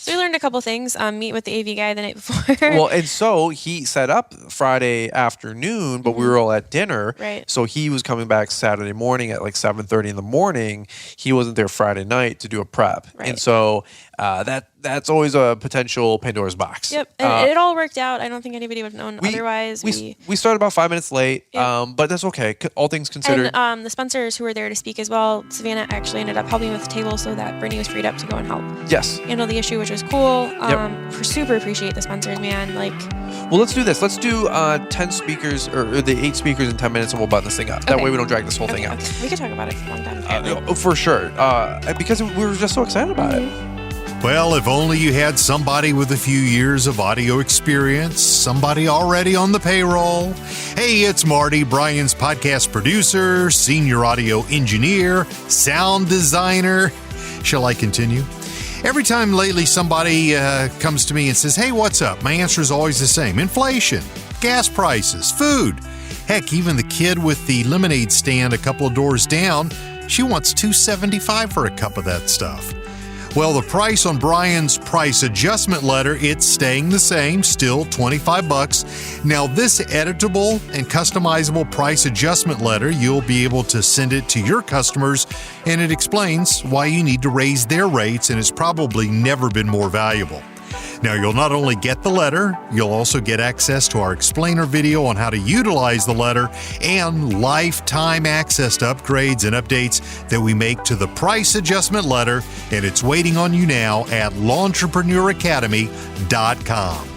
we learned a couple things. Meet with the AV guy the night before. Well, and so he set up Friday afternoon, but we were all at dinner. Right. So he was coming back Saturday morning at like 7:30 in the morning. He wasn't there Friday night to do a prep. Right. And so that's always a potential Pandora's box. Yep. And it all worked out. I don't think anybody would have known otherwise. We started about 5 minutes late, but that's okay. All things considered. And the sponsors who were there to speak as well, Savannah actually ended up helping with the table so that Brittany was freed up to go and help. Yes. Handle the issue, which was cool. Super appreciate the sponsors, man. Well, let's do this. Let's do 10 speakers or the 8 speakers in 10 minutes, and we'll button this thing up. That way we don't drag this whole thing out. We could talk about it for a long time. For sure. Because we were just so excited about it. Well, if only you had somebody with a few years of audio experience, somebody already on the payroll. Hey, it's Marty, Brian's podcast producer, senior audio engineer, sound designer. Shall I continue? Every time lately somebody comes to me and says, hey, what's up? My answer is always the same. Inflation, gas prices, food. Heck, even the kid with the lemonade stand a couple of doors down, she wants $2.75 for a cup of that stuff. Well, the price on Brian's price adjustment letter, it's staying the same, still $25. Now, this editable and customizable price adjustment letter, you'll be able to send it to your customers, and it explains why you need to raise their rates, and it's probably never been more valuable. Now, you'll not only get the letter, you'll also get access to our explainer video on how to utilize the letter and lifetime access to upgrades and updates that we make to the price adjustment letter, and it's waiting on you now at lawnpreneuracademy.com.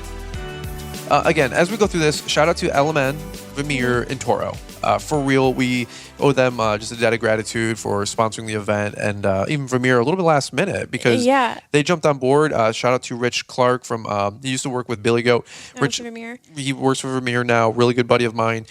Again, as we go through this, shout out to Auman, Vermeer, and Toro. For real, we owe them just a debt of gratitude for sponsoring the event, and even Vermeer a little bit last minute because they jumped on board. Shout out to Rich Clark from he used to work with Billy Goat. Rich Vermeer. He works for Vermeer now. Really good buddy of mine.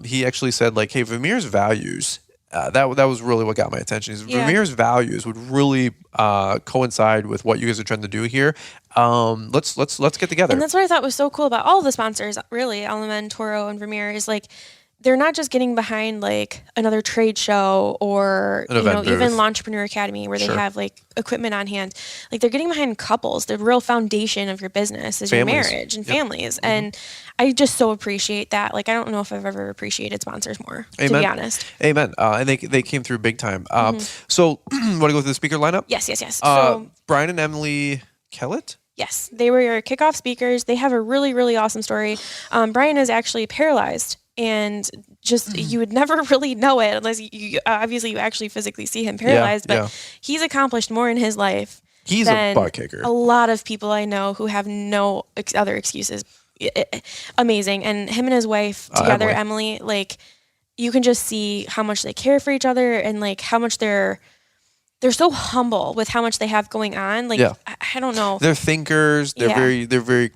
He actually said like, "Hey, Vermeer's values." That was really what got my attention. Vermeer's values would really coincide with what you guys are trying to do here. Let's get together. And that's what I thought was so cool about all of the sponsors, really, Auman, Toro, and Vermeer, is like they're not just getting behind like another trade show or even Entrepreneur Academy where they have like equipment on hand. Like they're getting behind couples. The real foundation of your business is your marriage and families. And I just so appreciate that. Like I don't know if I've ever appreciated sponsors more, to be honest. Amen. And they came through big time. So want to go through the speaker lineup? Yes. So Brian and Emily Kellett? Yes, they were your kickoff speakers. They have a really, really awesome story. Brian is actually paralyzed. And just you would never really know it unless you obviously you actually physically see him paralyzed. But he's accomplished more in his life. He's a butt kicker. A lot of people I know who have no other excuses. Amazing. And him and his wife together, Emily, like you can just see how much they care for each other and like how much they're so humble with how much they have going on. Like, I don't know. They're thinkers. They're very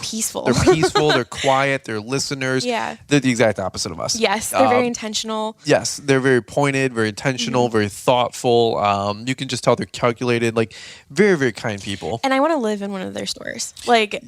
peaceful. They're peaceful. They're quiet. They're listeners. Yeah. They're the exact opposite of us. Yes. They're very intentional. Yes. They're very pointed, very intentional, very thoughtful. You can just tell they're calculated, like very, very kind people. And I want to live in one of their stores. Like,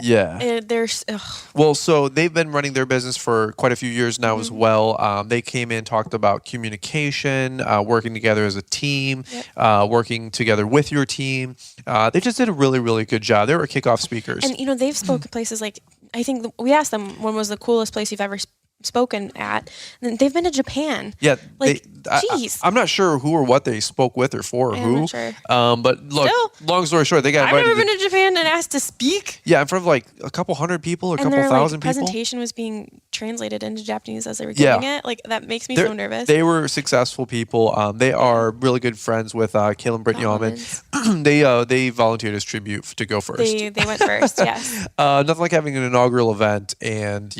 well, so they've been running their business for quite a few years now as well. They came in, talked about communication, working together as a team. Working together with your team. They just did a really, really good job. They were kickoff speakers. And, they've spoken places like, I think we asked them when was the coolest place you've ever spoken at. And they've been to Japan. Yeah. Like, jeez. I'm not sure who or what they spoke with or for or who. I'm not sure. But look, long story short, they got invited. I've never been to Japan and asked to speak. Yeah, in front of like a couple hundred people or a couple thousand people. Presentation was being translated into Japanese as they were giving it. Like that makes me so nervous. They were successful people. They are really good friends with Kayla and Brittany Auman. They volunteered as tribute to go first. They went first, yes. Nothing like having an inaugural event and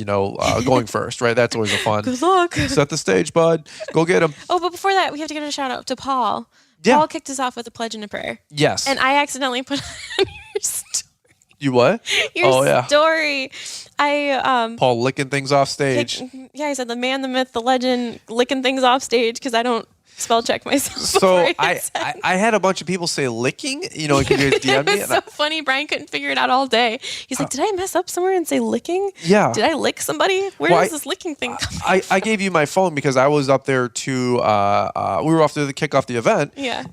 going first, right? That's always a fun. Good luck. Set the stage, bud. Go get him. Oh, but before that, we have to give a shout out to Paul. Yeah. Paul kicked us off with a pledge and a prayer. Yes. And I accidentally put on your story. You what? Your story. Paul licking things off stage. I said the man, the myth, the legend, licking things off stage because I don't spell check myself. So I had a bunch of people say licking, you could DM me. It's so funny. Brian couldn't figure it out all day. He's like, did I mess up somewhere and say licking? Yeah. Did I lick somebody? Where does this licking thing come from? I gave you my phone because I was up there to, we were off to kick off the event. Yeah.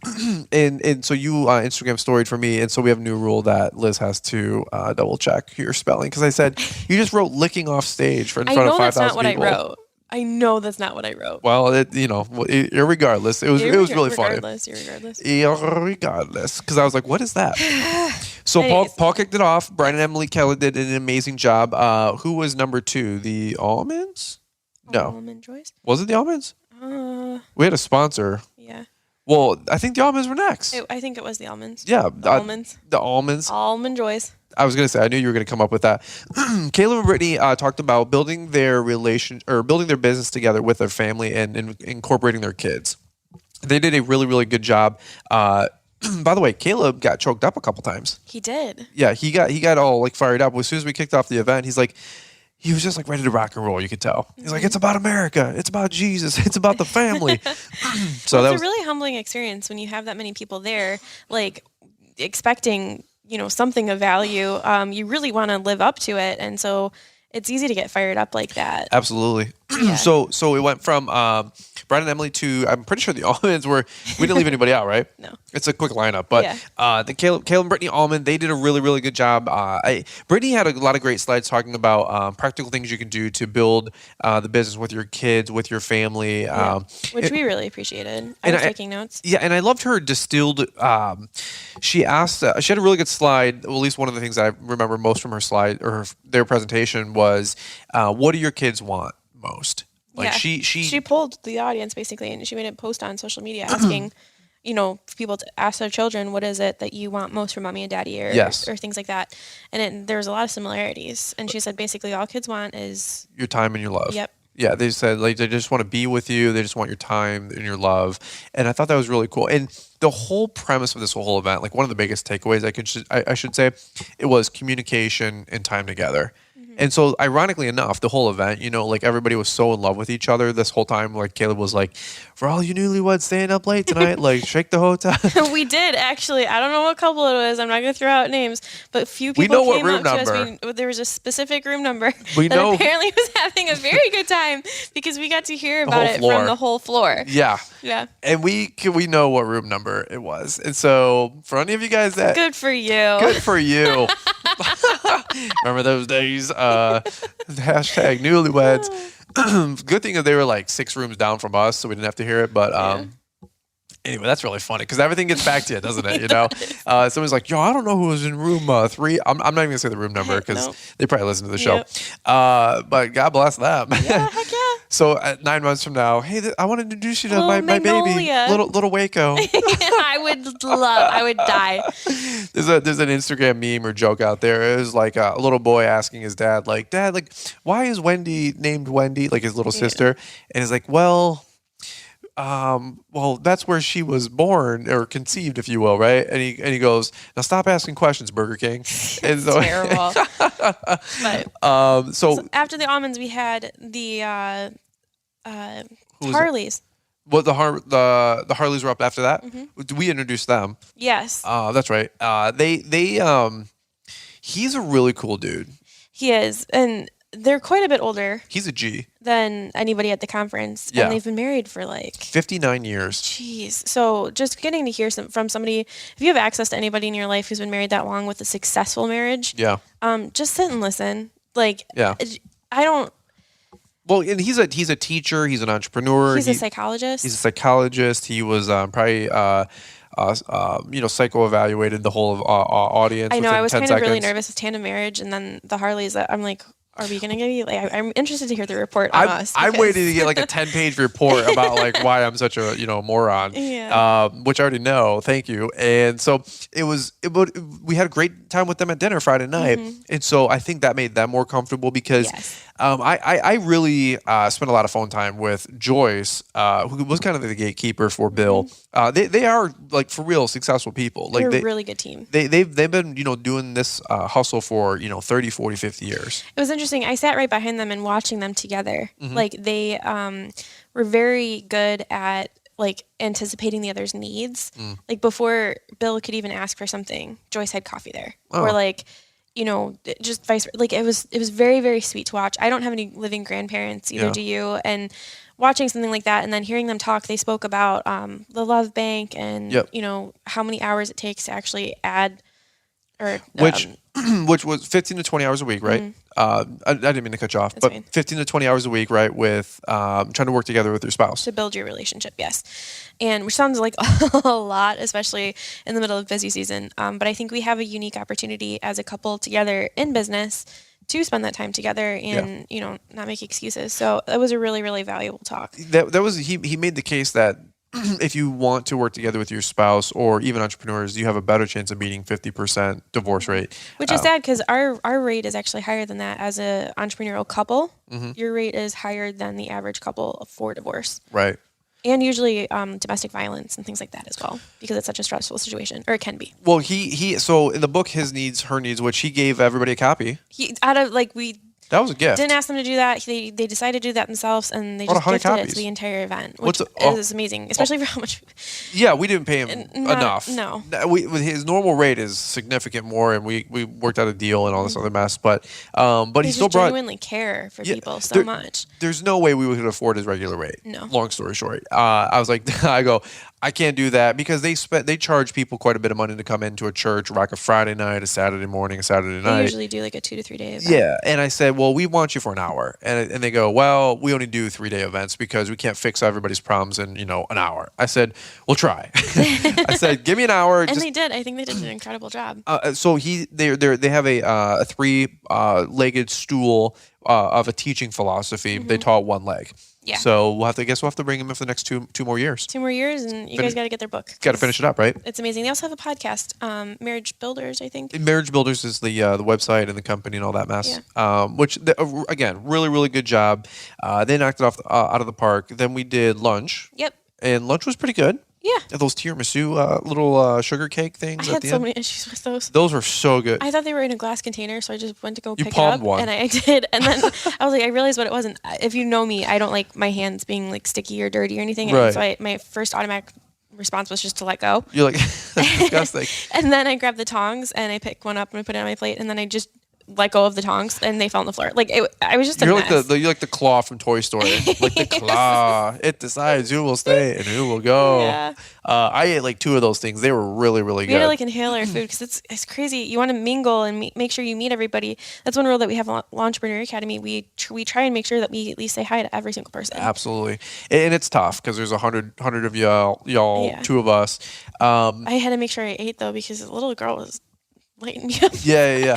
And so you Instagram storied for me. And so we have a new rule that Liz has to double check your spelling. Because I said, you just wrote licking off stage in front of 5,000 people. I know that's not what I wrote. I know that's not what I wrote. Well, irregardless, it was really funny. Irregardless, because I was like, "What is that?" So Paul kicked it off. Brian and Emily Keller did an amazing job. Who was number 2? The Almonds? No, Almond Joyce. Was it the Almonds? We had a sponsor. Yeah. Well, I think the Almonds were next. I think it was the Almonds. Yeah, the Almonds. The Almonds. Almond Joyce. I was going to say, I knew you were going to come up with that. Caleb and Brittany talked about building their business together with their family and incorporating their kids. They did a really, really good job. By the way, Caleb got choked up a couple times. He did. Yeah, he got all fired up. As soon as we kicked off the event, he was just ready to rock and roll. You could tell. He's like, it's about America. It's about Jesus. It's about the family. So it's a really humbling experience when you have that many people there, expecting something of value. You really want to live up to it, and so it's easy to get fired up like that. Absolutely. Yeah. So it went from Brian and Emily to, I'm pretty sure the Almonds we didn't leave anybody out, right? No. It's a quick lineup, but the Caleb and Brittany Auman, they did a really, really good job. Brittany had a lot of great slides talking about practical things you can do to build the business with your kids, with your family. Which we really appreciated. I was taking notes. Yeah, and I loved her distilled. She asked, she had a really good slide. Well, at least one of the things I remember most from her slide or their presentation was, what do your kids want most? She polled the audience basically, and she made a post on social media asking, people to ask their children, what is it that you want most from mommy and daddy, or things like that. And there's a lot of similarities. And she said basically all kids want is your time and your love. Yep. Yeah, they said they just want to be with you. They just want your time and your love. And I thought that was really cool. And the whole premise of this whole event, one of the biggest takeaways I should say, it was communication and time together. And so, ironically enough, the whole event, everybody was so in love with each other this whole time. Caleb was like, for all you newlyweds staying up late tonight, shake the hotel. We did, actually. I don't know what couple it was. I'm not going to throw out names. But few people came up to us. There was a specific room number apparently was having a very good time because we got to hear about it from the whole floor. Yeah. Yeah. And we know what room number it was. And so, for any of you guys that... Good for you. Good for you. Remember those days? Hashtag newlyweds. Good thing that they were 6 rooms down from us, so we didn't have to hear it. But anyway, that's really funny because everything gets back to you, doesn't it? Someone's like, yo, I don't know who was in room 3. I'm not even going to say the room number because they probably listen to the show. Yep. But God bless them. Yeah, heck yeah. So 9 months from now, hey, I want to introduce you to my baby, little Waco. I would die. There's an Instagram meme or joke out there. It was a little boy asking his dad, Dad, why is Wendy named Wendy, his little sister? And he's like, well, that's where she was born or conceived, if you will, right? And he goes, now stop asking questions, Burger King. And so, terrible. But, so after the Almonds, we had the Harleys. Well, the Harleys were up after that. Mm-hmm. We introduced them. Yes. That's right. He's a really cool dude. He is, and they're quite a bit older. He's a G than anybody at the conference. Yeah. And they've been married for 59 years. Jeez. So just getting to hear from somebody, if you have access to anybody in your life who's been married that long with a successful marriage, just sit and listen. I don't. Well, and he's a teacher. He's an entrepreneur. He's a psychologist. He's a psychologist. He was probably psycho-evaluated the whole audience. I know. I was kind of really nervous with tandem marriage, and then the Harleys. I'm like, Are we going to give you, like, I'm interested to hear the report on us. I'm waiting to get like a 10-page report about like why I'm such a, moron, which I already know. Thank you. And so we had a great time with them at dinner Friday night. And so I think that made them more comfortable because I really spent a lot of phone time with Joyce, who was kind of the gatekeeper for Bill. They are like for real successful people. Like they're a really good team. They've been, doing this hustle for, 30, 40, 50 years. It was interesting. I sat right behind them and watching them together. Like they were very good at like anticipating the other's needs. Like before Bill could even ask for something, Joyce had coffee there. Or like, just vice versa. Like it was very, very sweet to watch. I don't have any living grandparents, either do you. And watching something like that and then hearing them talk, they spoke about the Love Bank and, how many hours it takes to actually add or which was 15 to 20 hours a week, right? I didn't mean to cut you off, but 15 to 20 hours a week, right? With trying to work together with your spouse. To build your relationship, yes. And which sounds like a lot, especially in the middle of busy season. But I think we have a unique opportunity as a couple together in business to spend that time together and, not make excuses. So that was a really, really valuable talk. He made the case that if you want to work together with your spouse or even entrepreneurs, you have a better chance of beating 50% divorce rate. Which is sad because our rate is actually higher than that as an entrepreneurial couple. Your rate is higher than the average couple for divorce. Right. And usually domestic violence and things like that as well, because it's such a stressful situation, or it can be. Well, so in the book, His Needs, Her Needs, which he gave everybody a copy. That was a gift. Didn't ask them to do that. They decided to do that themselves, and they just gifted it to the entire event, which is amazing, especially for how much. Yeah, we didn't pay him enough. No. His normal rate is significant more, and we worked out a deal and all this other mess. But he still genuinely care for people so much. There's no way we could afford his regular rate. No. Long story short, I was like, I can't do that because they charge people quite a bit of money to come into a church, rock a Friday night, a Saturday morning, a Saturday night. They usually do like a 2 to 3 day event. Yeah, and I said, well, we want you for an hour, and they go, well, we only do 3-day events because we can't fix everybody's problems in an hour. I said, we'll try. I said, give me an hour. And they did. I think they did an incredible job. So they have a 3-legged stool of a teaching philosophy. They taught one leg. Yeah. So we'll have to bring him in for the next two more years. 2 more years, and you guys got to get their book. Got to finish it up, right? It's amazing. They also have a podcast, Marriage Builders, I think. Marriage Builders is the website and the company and all that mess. Yeah. Which again, really, really good job. They knocked it off out of the park. Then we did lunch. Yep. And lunch was pretty good. Yeah. Those tiramisu had sugar cake things. I had so many issues with those. Those were so good. I thought they were in a glass container, so I just went to go pick it palmed up. one. And I did. And then I was like, I realized what it was. And if you know me, I don't like my hands being like sticky or dirty or anything. Right. And so my first automatic response was just to let go. You're like, that's disgusting. And then I grabbed the tongs and I picked one up and I put it on my plate. And then I just let go of the tongs and they fell on the floor. Like I was just a mess. You're like the claw from Toy Story. Like the claw. It decides who will stay and who will go. Yeah. I ate like 2 of those things. They were really, really good. We had to like inhale our food because it's crazy. You want to mingle and make sure you meet everybody. That's one rule that we have at Entrepreneur Academy. We try and make sure that we at least say hi to every single person. Absolutely. And it's tough because there's 100 of y'all, 2 of us. I had to make sure I ate though because the little girl was lighting me up. Yeah.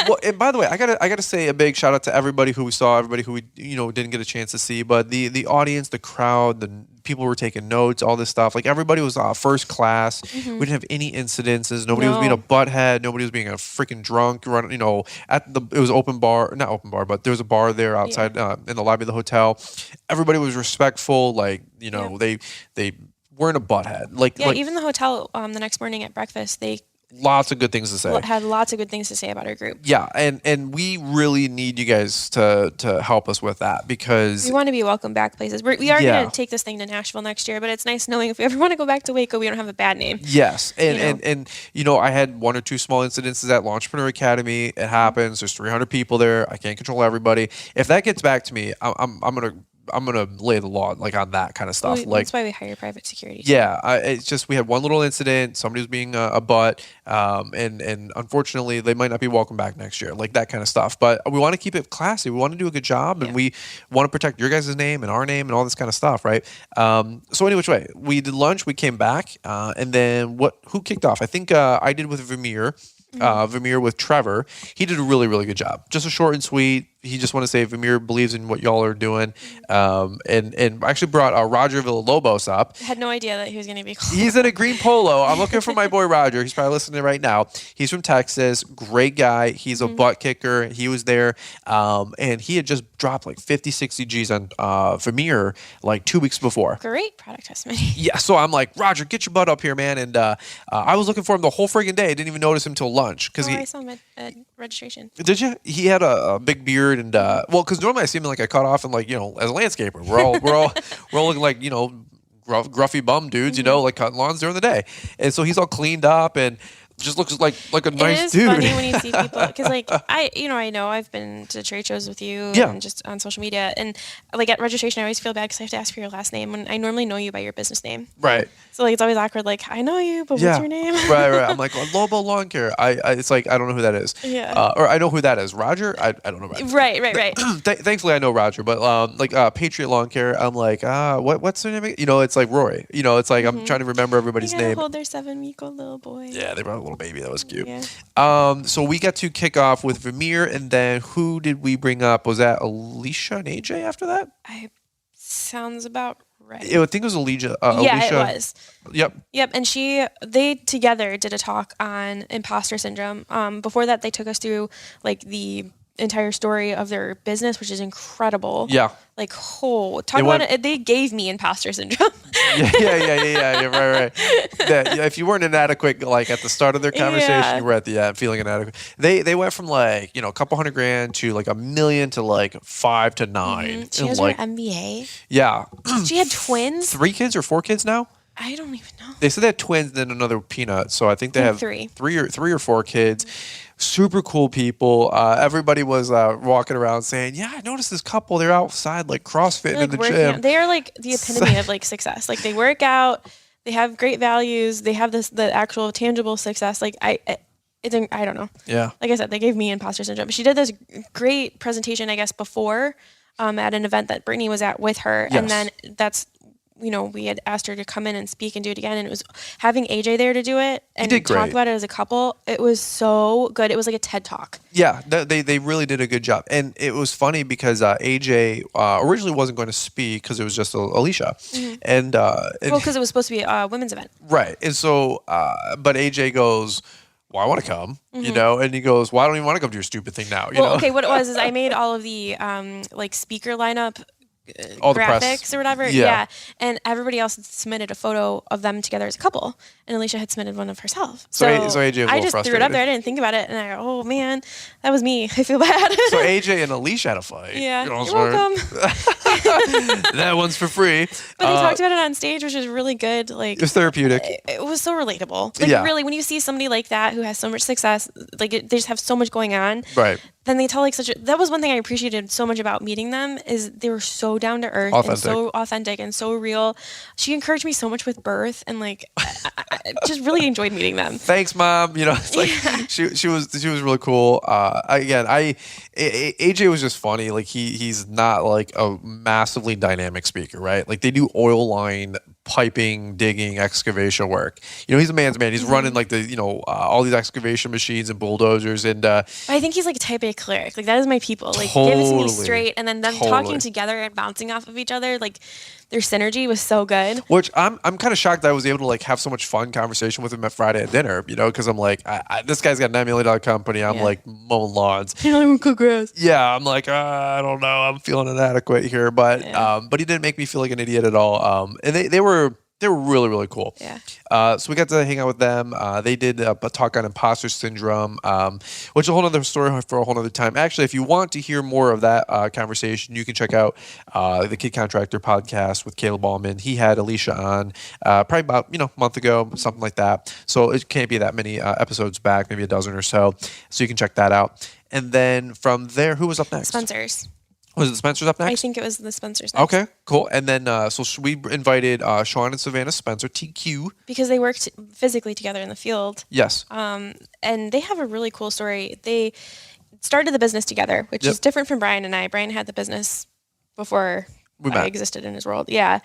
Well, and by the way, I gotta say a big shout out to everybody who we saw, everybody who we didn't get a chance to see, but the audience, the crowd, the people were taking notes, all this stuff. Like everybody was first class. We didn't have any incidences. Nobody was being a butthead. Nobody was being a freaking drunk. It was open bar, not open bar, but there was a bar there outside in the lobby of the hotel. Everybody was respectful. Like they weren't a butthead. Even the hotel the next morning at breakfast, they lots of good things to say. Had lots of good things to say about our group. Yeah, and we really need you guys to help us with that because we want to be welcome back places. We are going to take this thing to Nashville next year, but it's nice knowing if we ever want to go back to Waco, we don't have a bad name. Yes, and I had 1 or 2 small incidences at Entrepreneur Academy. It happens. There's 300 people there. I can't control everybody. If that gets back to me, I'm gonna lay the law on that kind of stuff. That's why we hire private security. Yeah, it's just we had one little incident. Somebody was being a butt, and unfortunately, they might not be welcome back next year. Like that kind of stuff. But we want to keep it classy. We want to do a good job, and we want to protect your guys' name and our name and all this kind of stuff, right? So any which way, we did lunch. We came back, and then who kicked off? I think I did with Vermeer. Vermeer with Trevor. He did a really, really good job. Just a short and sweet. He just want to say Vermeer believes in what y'all are doing. And actually brought Roger Villalobos up. I had no idea that he was going to be called. He's in a green polo. I'm looking for my boy Roger. He's probably listening right now. He's from Texas. Great guy. He's a butt kicker. He was there. And he had just dropped like 50, 60 G's on Vermeer like 2 weeks before. Great product testimony. Yeah, so I'm like, Roger, get your butt up here, man. And I was looking for him the whole friggin' day. I didn't even notice him till lunch. I saw him at registration. Did you? He had a big beard and because normally I see him like I cut off and like, as a landscaper. We're all looking like, gruffy bum dudes, like cutting lawns during the day. And so he's all cleaned up and just looks like a nice dude. It is funny when you see people because like I know I've been to trade shows with you and just on social media, and like at registration I always feel bad because I have to ask for your last name when I normally know you by your business name. Right. So like it's always awkward. Like I know you, but what's your name? right. I'm like Lobo Lawn Care. It's like I don't know who that is. Yeah. Or I know who that is. Roger. I don't know. Right. Thankfully I know Roger, but Patriot Lawn Care. I'm like what's their name? It's like Rory. It's like I'm trying to remember everybody's name. Hold their 7-week-old little boy. Yeah, they brought a little baby. That was cute. Yeah. So we got to kick off with Vermeer, and then who did we bring up? Was that Alicia and AJ after that? Sounds about right. I think it was Alicia. Yeah, it was. Yep. And they together did a talk on imposter syndrome. Before that, they took us through like the entire story of their business, which is incredible. Yeah. Like, they gave me imposter syndrome. Yeah, right. If you weren't inadequate, like at the start of their conversation, you were at the end feeling inadequate. They went from like, a couple $100,000 to like $1 million to like 5 to 9. She has her MBA. Yeah. She had twins. 3 kids or 4 kids now? I don't even know. They said they had twins, then another peanut. So I think they have three or 4 kids. Super cool people. Everybody was walking around saying, "Yeah, I noticed this couple. They're outside like CrossFit in the gym." They are like the epitome of like success. Like they work out. They have great values. They have the actual tangible success. Like I don't know. Yeah. Like I said, they gave me imposter syndrome. But she did this great presentation, I guess, before at an event that Brittany was at with her, yes. and then that's. We had asked her to come in and speak and do it again. And it was having AJ there to do it and talk about it as a couple. It was so good. It was like a TED Talk. Yeah, they really did a good job. And it was funny because AJ originally wasn't going to speak because it was just Alicia. Mm-hmm. And because it was supposed to be a women's event. Right. And so, but AJ goes, "Well, I want to come," and he goes, "Well, I don't even want to come to your stupid thing now." Okay, what it was is I made all of the like speaker lineup all graphics or whatever. Yeah. And everybody else had submitted a photo of them together as a couple. And Alicia had submitted one of herself. So AJ was a little I just frustrated. threw it up there. I didn't think about it. And I go, oh man, that was me. I feel bad. So AJ and Alicia had a fight. Yeah. You're welcome. That one's for free. But they talked about it on stage, which was really good. Like, it was therapeutic. It was so relatable. Like really, when you see somebody like that who has so much success, like they just have so much going on. Right. Then they tell like that was one thing I appreciated so much about meeting them is they were so down to earth and so authentic and so real. She encouraged me so much with birth and like I just really enjoyed meeting them. Thanks, Mom. It's like she was really cool. AJ was just funny. Like he's not like a massively dynamic speaker, right? Like they do oil line piping, digging, excavation work. He's a man's man. He's running like the all these excavation machines and bulldozers and I think he's like a type A cleric. Like that is my people. Like give it to me straight and then them talking together and bouncing off of each other, like their synergy was so good. Which I'm kind of shocked that I was able to like have so much fun conversation with him at Friday at dinner, because I'm like, this guy's got a $9 million company. I'm like mowing lawns. You don't even cook grass. Yeah, I'm like, I don't know. I'm feeling inadequate here, but he didn't make me feel like an idiot at all. And they were really, really cool. Yeah. So we got to hang out with them. They did a talk on imposter syndrome, which is a whole other story for a whole other time. Actually, if you want to hear more of that conversation, you can check out the Kid Contractor podcast with Caleb Auman. He had Alicia on probably about a month ago, something like that. So it can't be that many episodes back, maybe a dozen or so. So you can check that out. And then from there, who was up next? Spencer's. Was it Spencer's up next? I think it was the Spencer's next. Okay, cool. And then so we invited Sean and Savannah Spencer, TQ. Because they worked physically together in the field. Yes. And they have a really cool story. They started the business together, which is different from Brian and I. Brian had the business before I existed in his world. Yeah.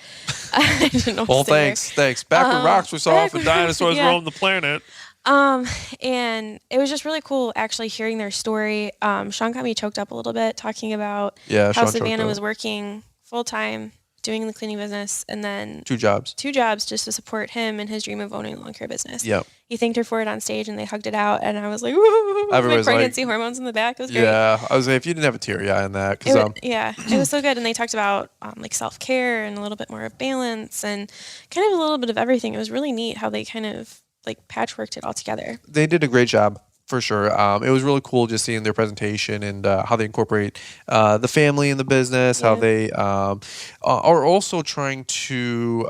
I didn't know well, thanks. Back when rocks were soft and dinosaurs roamed the planet. And it was just really cool actually hearing their story. Sean got me choked up a little bit talking about how Sean Savannah was working full time, doing the cleaning business, and then 2 jobs just to support him and his dream of owning a lawn care business. Yep. He thanked her for it on stage, and they hugged it out, and I was like, woo, my pregnancy hormones in the back. It was great. Yeah, I was like, if you didn't have a teary eye in that, because it was so good. And they talked about like self-care and a little bit more of balance and kind of a little bit of everything. It was really neat how they kind of like patchworked it all together. They did a great job. For sure. It was really cool just seeing their presentation and how they incorporate the family in the business, how they are also trying to,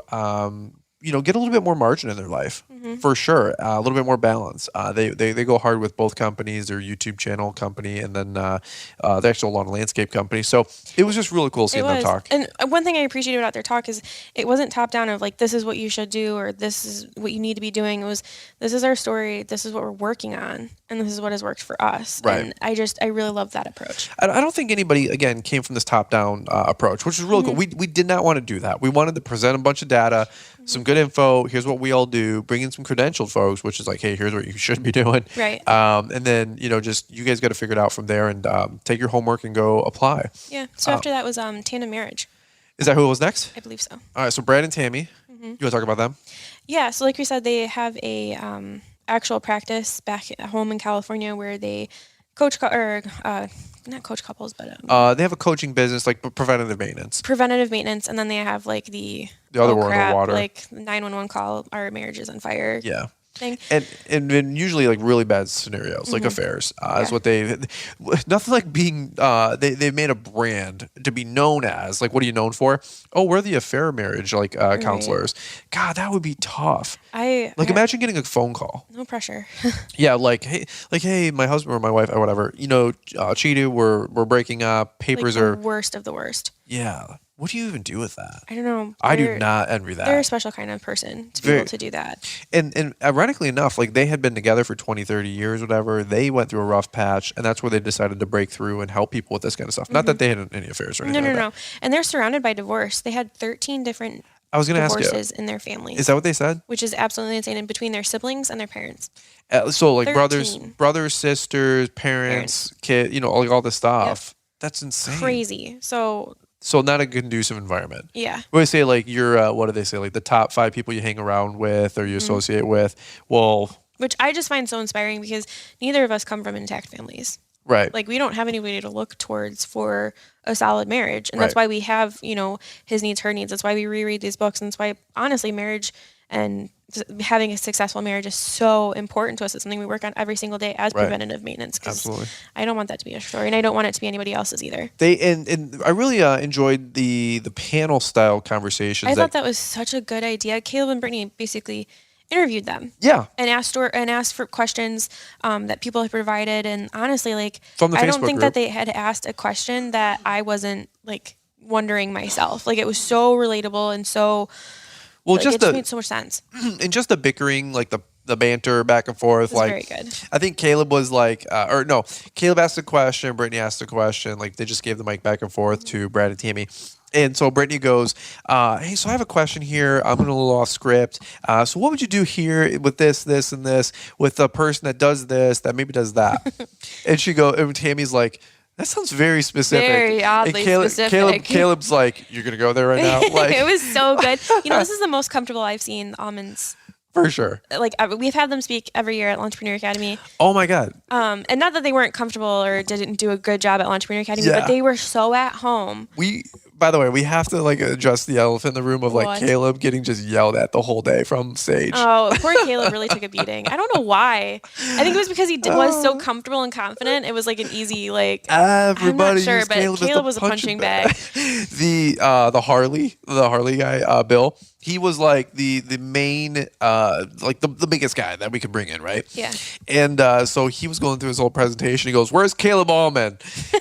get a little bit more margin in their life. For sure. A little bit more balance. They go hard with both companies, their YouTube channel company and then the actual lawn and landscape company. So it was just really cool seeing them talk. And one thing I appreciated about their talk is it wasn't top down of like, this is what you should do or this is what you need to be doing. It was, this is our story. This is what we're working on. And this is what has worked for us. Right. And I really love that approach. I don't think anybody, again, came from this top-down approach, which is really cool. We did not want to do that. We wanted to present a bunch of data, some good info. Here's what we all do. Bring in some credentialed folks, which is like, hey, here's what you should be doing. Right. And then, just you guys got to figure it out from there and take your homework and go apply. Yeah. So after that was tandem marriage. Is that who was next? I believe so. All right. So Brad and Tammy, you want to talk about them? Yeah. So like we said, they have a actual practice back at home in California where they coach not coach couples, but they have a coaching business, like preventative maintenance. And then they have like the other war in the water, like 911 call, our marriage is on fire. Yeah. Thing. And usually like really bad scenarios, like affairs, is what nothing like being, they made a brand to be known as, like, what are you known for? Oh, we're the affair marriage, like, counselors. God, that would be tough. Imagine getting a phone call. No pressure. Yeah. Hey, my husband or my wife or whatever, cheated, we're breaking up, papers are worst of the worst. Yeah. What do you even do with that? I don't know. I do not envy that. They're a special kind of person to be able to do that. And ironically enough, like they had been together for 20, 30 years, whatever. They went through a rough patch, and that's where they decided to break through and help people with this kind of stuff. Not that they had any affairs or anything. No. And they're surrounded by divorce. They had 13 different divorces in their family. Is that what they said? Which is absolutely insane. And between their siblings and their parents. So like 13. brothers, sisters, parents, kid, all this stuff. Yep. That's insane. Crazy. So not a conducive environment. Yeah. When they say like you're, what do they say? Like the top 5 people you hang around with or you associate with. Well, which I just find so inspiring because neither of us come from intact families. Right. Like we don't have anybody to look towards for a solid marriage. And that's why we have, his needs, her needs. That's why we reread these books. And that's why honestly marriage and having a successful marriage is so important to us. It's something we work on every single day as preventative maintenance. Absolutely. I don't want that to be a story, and I don't want it to be anybody else's either. And I really enjoyed the panel style conversations. I thought that was such a good idea. Caleb and Brittany basically interviewed them. Yeah. And asked for questions that people had provided. And honestly, like from the I Facebook don't think group. that they had asked a question that I wasn't like wondering myself. Like it was so relatable and so. Well, it just made so much sense. And just the bickering, like the banter back and forth. It was very good. I think Caleb was like, Caleb asked a question, Brittany asked a question. Like they just gave the mic back and forth to Brad and Tammy. And so Brittany goes, hey, so I have a question here. I'm going a little off script. So what would you do here with this, and this, with the person that does this, that maybe does that? And Tammy's like, that sounds very specific. Very oddly specific. Caleb's like, you're going to go there right now? Like, it was so good. This is the most comfortable I've seen Auman's. For sure. Like we've had them speak every year at Entrepreneur Academy. Oh my God. And not that they weren't comfortable or didn't do a good job at Entrepreneur Academy, but they were so at home. By the way, we have to like address the elephant in the room of like Caleb getting just yelled at the whole day from stage. Oh, poor Caleb really took a beating. I don't know why. I think it was because he was so comfortable and confident. It was like an easy everybody. I'm not sure, but Caleb was a punching bag. The Harley guy, Bill. He was like the main, like the biggest guy that we could bring in, right? Yeah. And so he was going through his whole presentation. He goes, "Where's Caleb Auman?"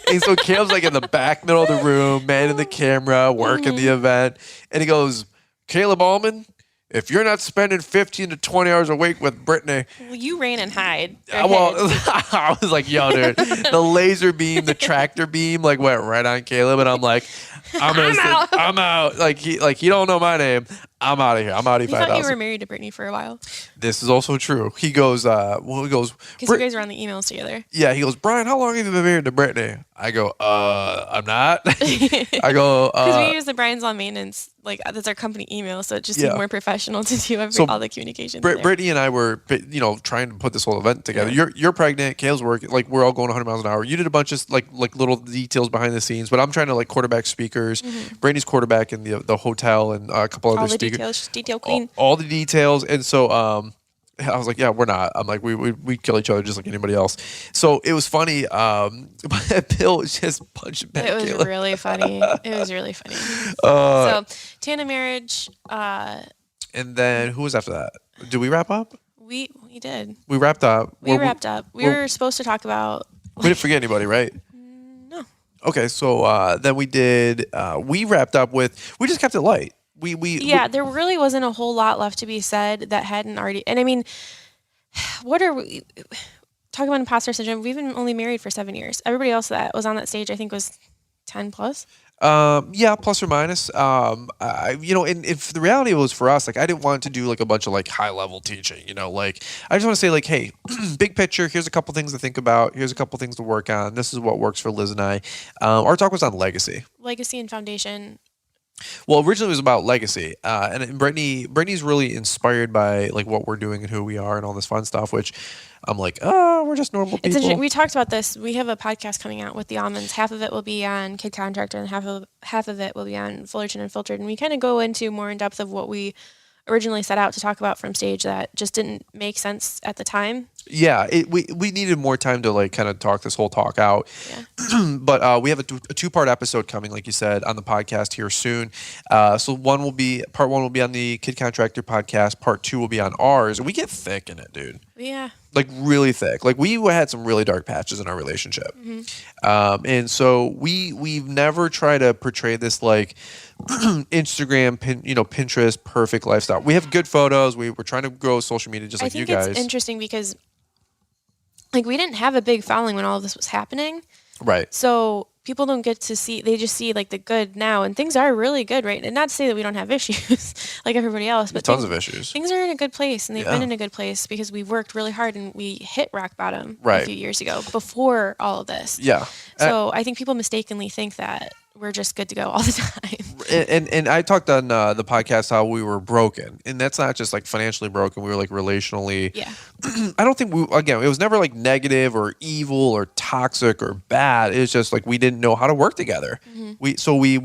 And so Caleb's like in the back middle of the room, manning the camera, working the event. And he goes, "Caleb Auman, if you're not spending 15 to 20 hours a week with Brittany." Well, you ran and hide. Well, I was like, yo, dude, the laser beam, the tractor beam, like went right on Caleb. And I'm like, I'm out. Like, he don't know my name. I'm out of here. I'm out of We thought you were 5,000. married to Brittany for a while. This is also true. He goes, Because you guys were on the emails together. yeah, he goes, Brian, how long have you been married to Brittany? I go, I'm not. I go, Because we use the Brian's Lawn Maintenance, like that's our company email, so it just seemed more professional to do all the communications. Brittany and I were, trying to put this whole event together. Yeah. You're pregnant. Kayla's working. Like we're all going 100 miles an hour. You did a bunch of like little details behind the scenes, but I'm trying to like quarterback speakers. Brittany's quarterback in the hotel and a couple other speakers. All the details, detail queen. All the details, and so I was like, yeah, we're not. I'm like, we kill each other just like anybody else. So it was funny. Bill was just punching back. It was Kayla. really funny. It was really funny. So Tana marriage. And then who was after that? Did we wrap up? We did. We wrapped up. We wrapped up. We were supposed to talk about. We didn't forget anybody, right? No. Okay, so then we did. We wrapped up with. We just kept it light. There really wasn't a whole lot left to be said that hadn't already. And I mean, what are we talking about? Imposter syndrome. We've been only married for 7 years. Everybody else that was on that stage, I think, was 10 plus. Yeah, plus or minus. And if the reality was for us, like I didn't want to do like a bunch of like high level teaching, like I just want to say like, hey, big picture, here's a couple things to think about. Here's a couple things to work on. This is what works for Liz and I. Our talk was on legacy And foundation. Well, originally it was about legacy, and Brittany's really inspired by like what we're doing and who we are and all this fun stuff. Which I'm like, we're just normal people. It's interesting. We talked about this. We have a podcast coming out with the Aumans. Half of it will be on Kid Contractor, and half of it will be on Fullerton Unfiltered. And we kind of go into more in depth of what we originally set out to talk about from stage that just didn't make sense at the time. Yeah, we needed more time to like kind of talk this whole talk out. Yeah. But we have a 2-part episode coming, like you said, on the podcast here soon. So part 1 will be on the Kid Contractor podcast. Part 2 will be on ours. And we get thick in it, dude. Yeah. Like really thick. Like we had some really dark patches in our relationship. And so we've never tried to portray this like Instagram, Pinterest, perfect lifestyle. We have good photos. We're trying to grow social media just like you guys. I think it's interesting because like we didn't have a big following when all of this was happening. Right. So people don't get to see, they just see like the good now, and things are really good, right? And not to say that we don't have issues like everybody else, but tons of issues. Things are in a good place, and they've been in a good place because we've worked really hard and we hit rock bottom a few years ago before all of this. Yeah. So I think people mistakenly think that we're just good to go all the time. And I talked on the podcast how we were broken, and that's not just like financially broken. We were like relationally. Yeah. I don't think it was never like negative or evil or toxic or bad. It was just like we didn't know how to work together. We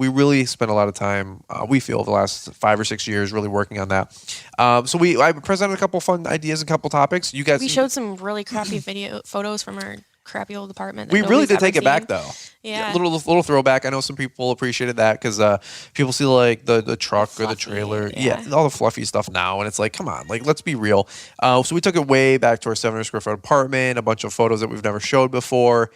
really spent a lot of time. We feel the last 5 or 6 years really working on that. So I presented a couple fun ideas, and a couple topics. You guys. We showed some really crappy photos from our crappy old apartment. We really did take it back though. Yeah. Little throwback. I know some people appreciated that because people see like the truck or the trailer. Yeah, all the fluffy stuff now. And it's like, come on, like let's be real. So we took it way back to our 700 square foot apartment, a bunch of photos that we've never showed before.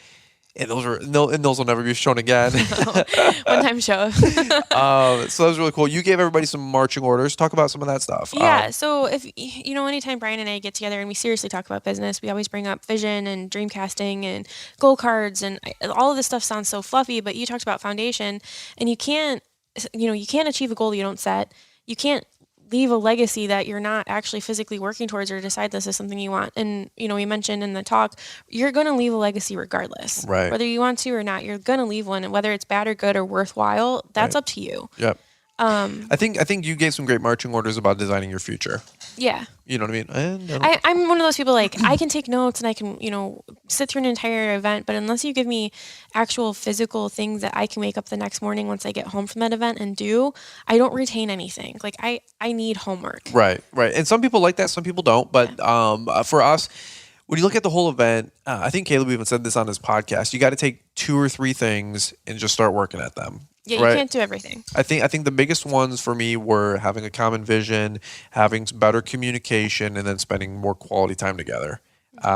And those will never be shown again. One-time show. So that was really cool. You gave everybody some marching orders. Talk about some of that stuff. Yeah. So if anytime Brian and I get together and we seriously talk about business, we always bring up vision and dream casting and goal cards, and all of this stuff sounds so fluffy. But you talked about foundation, and you can't achieve a goal you don't set. You can't leave a legacy that you're not actually physically working towards or decide this is something you want. And, we mentioned in the talk, you're going to leave a legacy regardless. Right. Whether you want to or not, you're going to leave one. And whether it's bad or good or worthwhile, that's up to you. Yep. I think you gave some great marching orders about designing your future. Yeah. You know what I mean? I'm one of those people like I can take notes and I can, sit through an entire event, but unless you give me actual physical things that I can wake up the next morning once I get home from that event and do, I don't retain anything. Like I need homework. Right. And some people like that, some people don't. But for us, when you look at the whole event, I think Caleb even said this on his podcast, you got to take 2 or 3 things and just start working at them. Yeah, you can't do everything. I think the biggest ones for me were having a common vision, having better communication, and then spending more quality time together,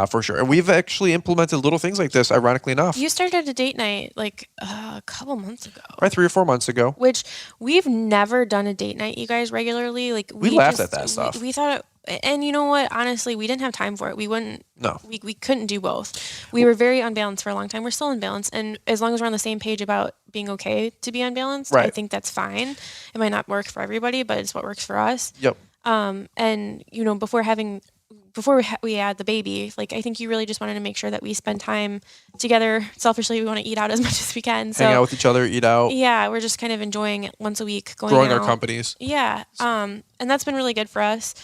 for sure. And we've actually implemented little things like this, ironically enough. You started a date night like a couple months ago. Right, 3 or 4 months ago. Which we've never done a date night, you guys, regularly. Like we laughed at that stuff. We thought And you know what? Honestly, we didn't have time for it. We wouldn't. No. We couldn't do both. We were very unbalanced for a long time. We're still unbalanced, and as long as we're on the same page about being okay to be unbalanced, I think that's fine. It might not work for everybody, but it's what works for us. Yep. And before we had the baby, like I think you really just wanted to make sure that we spend time together. Selfishly, we want to eat out as much as we can. Hang out with each other, eat out. Yeah, we're just kind of enjoying it once a week, growing out. our companies. Yeah, and that's been really good for us.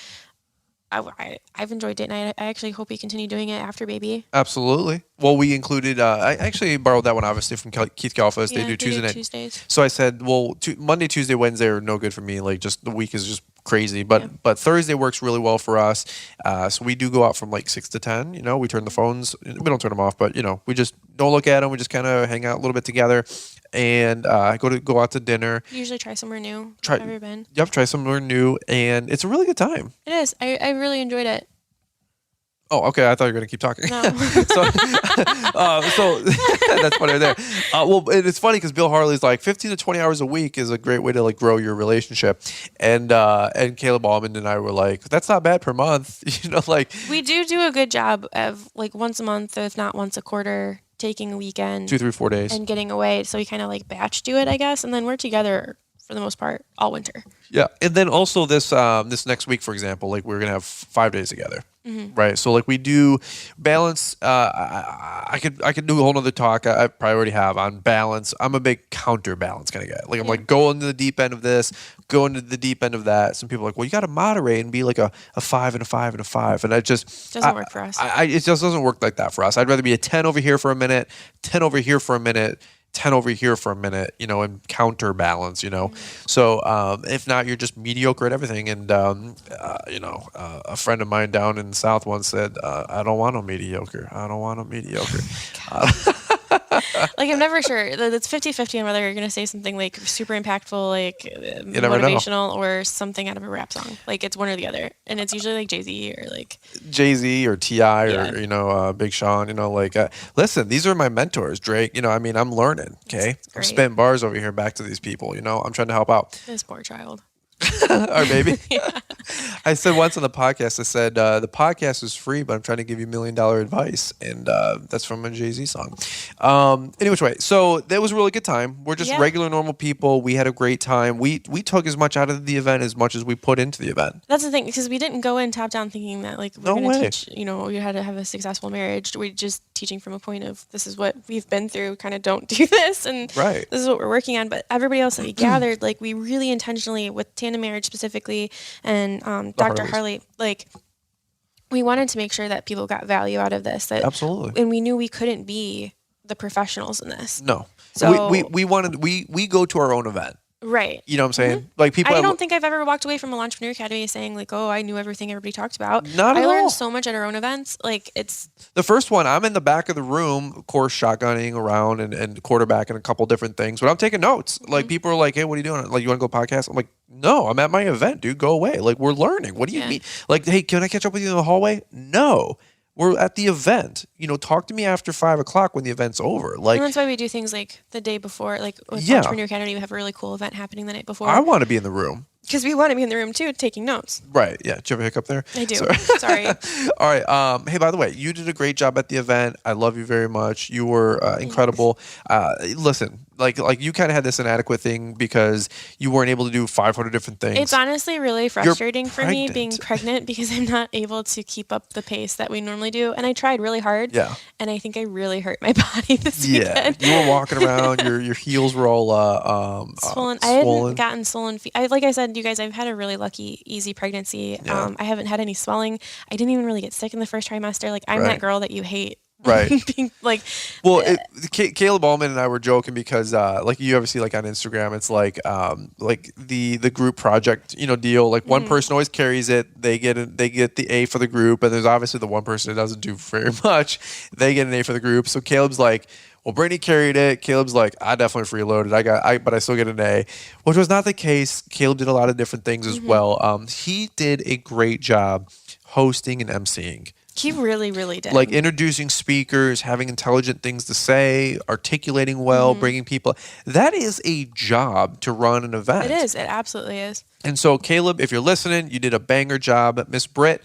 I've enjoyed it, and I actually hope we continue doing it after baby. Absolutely. Well, we included, I actually borrowed that one, obviously, from Keith Galfas. They do Tuesdays. So I said, well, Monday, Tuesday, Wednesday are no good for me. Like, just the week is just crazy. But Thursday works really well for us. So we do go out from like 6 to 10. We turn the phones. We don't turn them off, but, we just don't look at them. We just kind of hang out a little bit together. And go out to dinner. Usually try somewhere new. I've never been. Yep, try somewhere new, and it's a really good time. It is. I really enjoyed it. Oh, okay. I thought you were going to keep talking. No. so that's funny right there. Well, it's funny because Bill Harley's like 15 to 20 hours a week is a great way to like grow your relationship. And Caleb Auman and I were like, that's not bad per month. We do a good job of like once a month, if not once a quarter, taking a weekend 2, 3, 4 days and getting away. So we kind of like batch do it, I guess. And then we're together for the most part all winter. Yeah. And then also this next week, for example, like we're going to have 5 days together. Mm-hmm. Right. So like we do balance. I could do a whole nother talk. I probably already have on balance. I'm a big counterbalance kind of guy. Like I'm like go into the deep end of this, go into the deep end of that. Some people are like, well, you got to moderate and be like a 5 and a 5 and a 5. And it just doesn't work for us. It just doesn't work like that for us. I'd rather be a 10 over here for a minute, 10 over here for a minute, 10 over here for a minute, and counterbalance, Mm-hmm. So if not, you're just mediocre at everything. And, a friend of mine down in the South once said, I don't want no mediocre. I don't want no mediocre. Like, I'm never sure. It's 50-50 on whether you're going to say something like super impactful, like motivational, or something out of a rap song. Like, it's one or the other. And it's usually like Jay-Z or like Jay-Z or T.I. or, Big Sean, listen, these are my mentors, Drake. I'm learning, okay? I'm spitting bars over here back to these people, I'm trying to help out. This poor child. Our baby. I said once on the podcast, I said, the podcast is free, but I'm trying to give you $1 million advice. And that's from a Jay-Z song. Anyway, so that was a really good time. We're just regular, normal people. We had a great time. We took as much out of the event as much as we put into the event. That's the thing, because we didn't go in top down thinking that like we're going to teach, you had to have a successful marriage. We're just teaching from a point of this is what we've been through, kind of don't do this. And this is what we're working on. But everybody else that we gathered, like we really intentionally, with Tandem Marriage specifically, and Dr. Harley, like we wanted to make sure that people got value out of this. Absolutely. And we knew we couldn't be the professionals in this. No. So we go to our own event. Right. You know what I'm saying? Mm-hmm. Like people. I don't think I've ever walked away from a Entrepreneur Academy saying like, oh, I knew everything everybody talked about. Not at all. I learned so much at our own events. Like it's the first one. I'm in the back of the room, of course, shotgunning around and quarterbacking a couple different things, but I'm taking notes. Mm-hmm. Like people are like, hey, what are you doing? Like, you want to go podcast? I'm like, no, I'm at my event, dude. Go away. Like we're learning. What do you mean? Like, hey, can I catch up with you in the hallway? No. We're at the event. Talk to me after 5 o'clock when the event's over. Like, and that's why we do things like the day before. Like with Entrepreneur Academy, we have a really cool event happening the night before. I want to be in the room. Because we want to be in the room too, taking notes. Right. Yeah. Did you have a hiccup there? I do. Sorry. All right. Hey, by the way, you did a great job at the event. I love you very much. You were incredible. Listen, like you kind of had this inadequate thing because you weren't able to do 500 different things. It's honestly really frustrating for me being pregnant because I'm not able to keep up the pace that we normally do. And I tried really hard. Yeah. And I think I really hurt my body this weekend. You were walking around. Your heels were all swollen. I hadn't gotten swollen feet. Like I said, you guys, I've had a really lucky, easy pregnancy. Yeah. I haven't had any swelling. I didn't even really get sick in the first trimester. Like I'm that girl that you hate. Right. Being like, Caleb Auman and I were joking because like you ever see like on Instagram, it's like the group project, deal. Like one person always carries it. They get the A for the group, and there's obviously the one person that doesn't do very much. They get an A for the group. So Caleb's like, well, Brittany carried it. Caleb's like, I definitely freeloaded. But I still get an A, which was not the case. Caleb did a lot of different things as well. He did a great job hosting and emceeing. He really, really did. Like introducing speakers, having intelligent things to say, articulating well, bringing people. That is a job to run an event. It is. It absolutely is. And so, Caleb, if you're listening, you did a banger job. Miss Britt,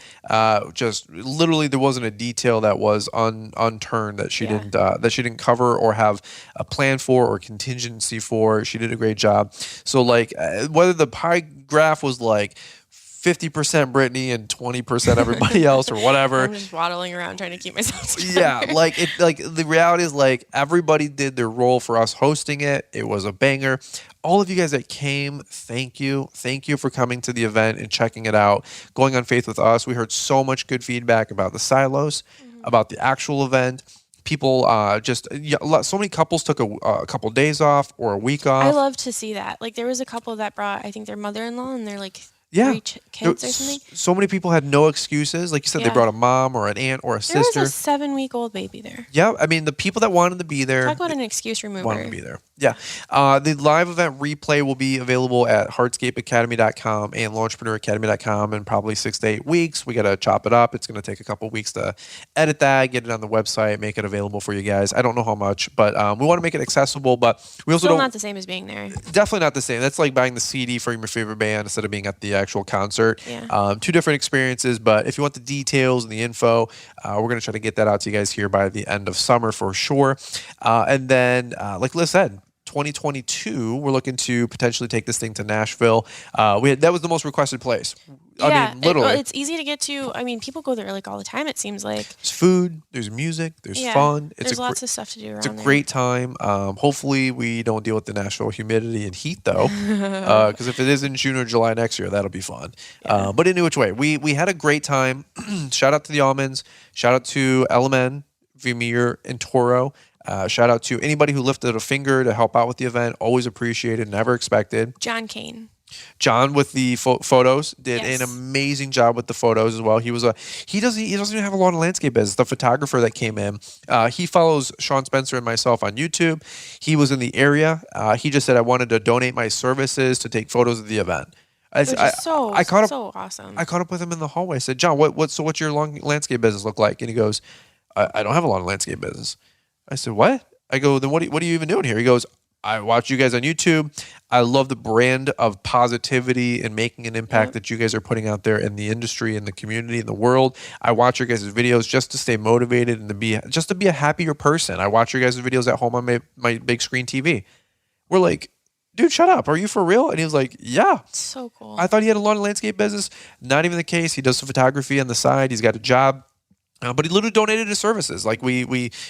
just literally, there wasn't a detail that was unturned that she didn't cover or have a plan for or contingency for. She did a great job. So, like, whether the pie graph was like 50% Brittany and 20% everybody else or whatever. I'm just waddling around trying to keep myself together. Yeah, like the reality is like everybody did their role for us hosting it. It was a banger. All of you guys that came, thank you. Thank you for coming to the event and checking it out. Going on Faith with us, we heard so much good feedback about the silos, about the actual event. People so many couples took a couple days off or a week off. I love to see that. Like there was a couple that brought, I think, their mother-in-law and they're like 3 kids or something. So many people had no excuses. Like you said, they brought a mom or an aunt or a sister. There was a 7-week-old baby there. Yeah, I mean, the people that wanted to be there. Talk about an excuse remover. Wanted to be there. Yeah. The live event replay will be available at hardscapeacademy.com and launchpreneuracademy.com in probably 6 to 8 weeks. We got to chop it up. It's going to take a couple weeks to edit that, get it on the website, make it available for you guys. I don't know how much, but we want to make it accessible, but we also Still not the same as being there. Definitely not the same. That's like buying the CD from your favorite band instead of being at the actual concert. Yeah. 2 different experiences, but if you want the details and the info, we're going to try to get that out to you guys here by the end of summer for sure. And then, like Liz said, 2022, we're looking to potentially take this thing to Nashville. That was the most requested place. I mean, literally. It's easy to get to. I mean, people go there like all the time, it seems like. There's food, there's music, there's fun. There's lots of stuff to do around there. It's a great time. Hopefully, we don't deal with the Nashville humidity and heat, though, because if it is in June or July next year, that'll be fun. Yeah. But in which way, we had a great time. Shout out to the Aumans. Shout out to Auman, Vimir, and Toro. Shout out to anybody who lifted a finger to help out with the event. Always appreciated, never expected. John Kane. John with the photos did an amazing job with the photos as well. He doesn't even have a lot of landscape business. The photographer that came in, he follows Sean Spencer and myself on YouTube. He was in the area. He just said I wanted to donate my services to take photos of the event. So awesome. I caught up with him in the hallway. I said, John, what's your landscape business look like? And he goes, I don't have a lot of landscape business. I said, what? I go, then what are you even doing here? He goes, I watch you guys on YouTube. I love the brand of positivity and making an impact that you guys are putting out there in the industry, in the community, in the world. I watch your guys' videos just to stay motivated and to be a happier person. I watch your guys' videos at home on my big screen TV. We're like, dude, shut up. Are you for real? And he was like, yeah. So cool. I thought he had a lot of landscape business. Not even the case. He does some photography on the side. He's got a job. But he literally donated his services. Like we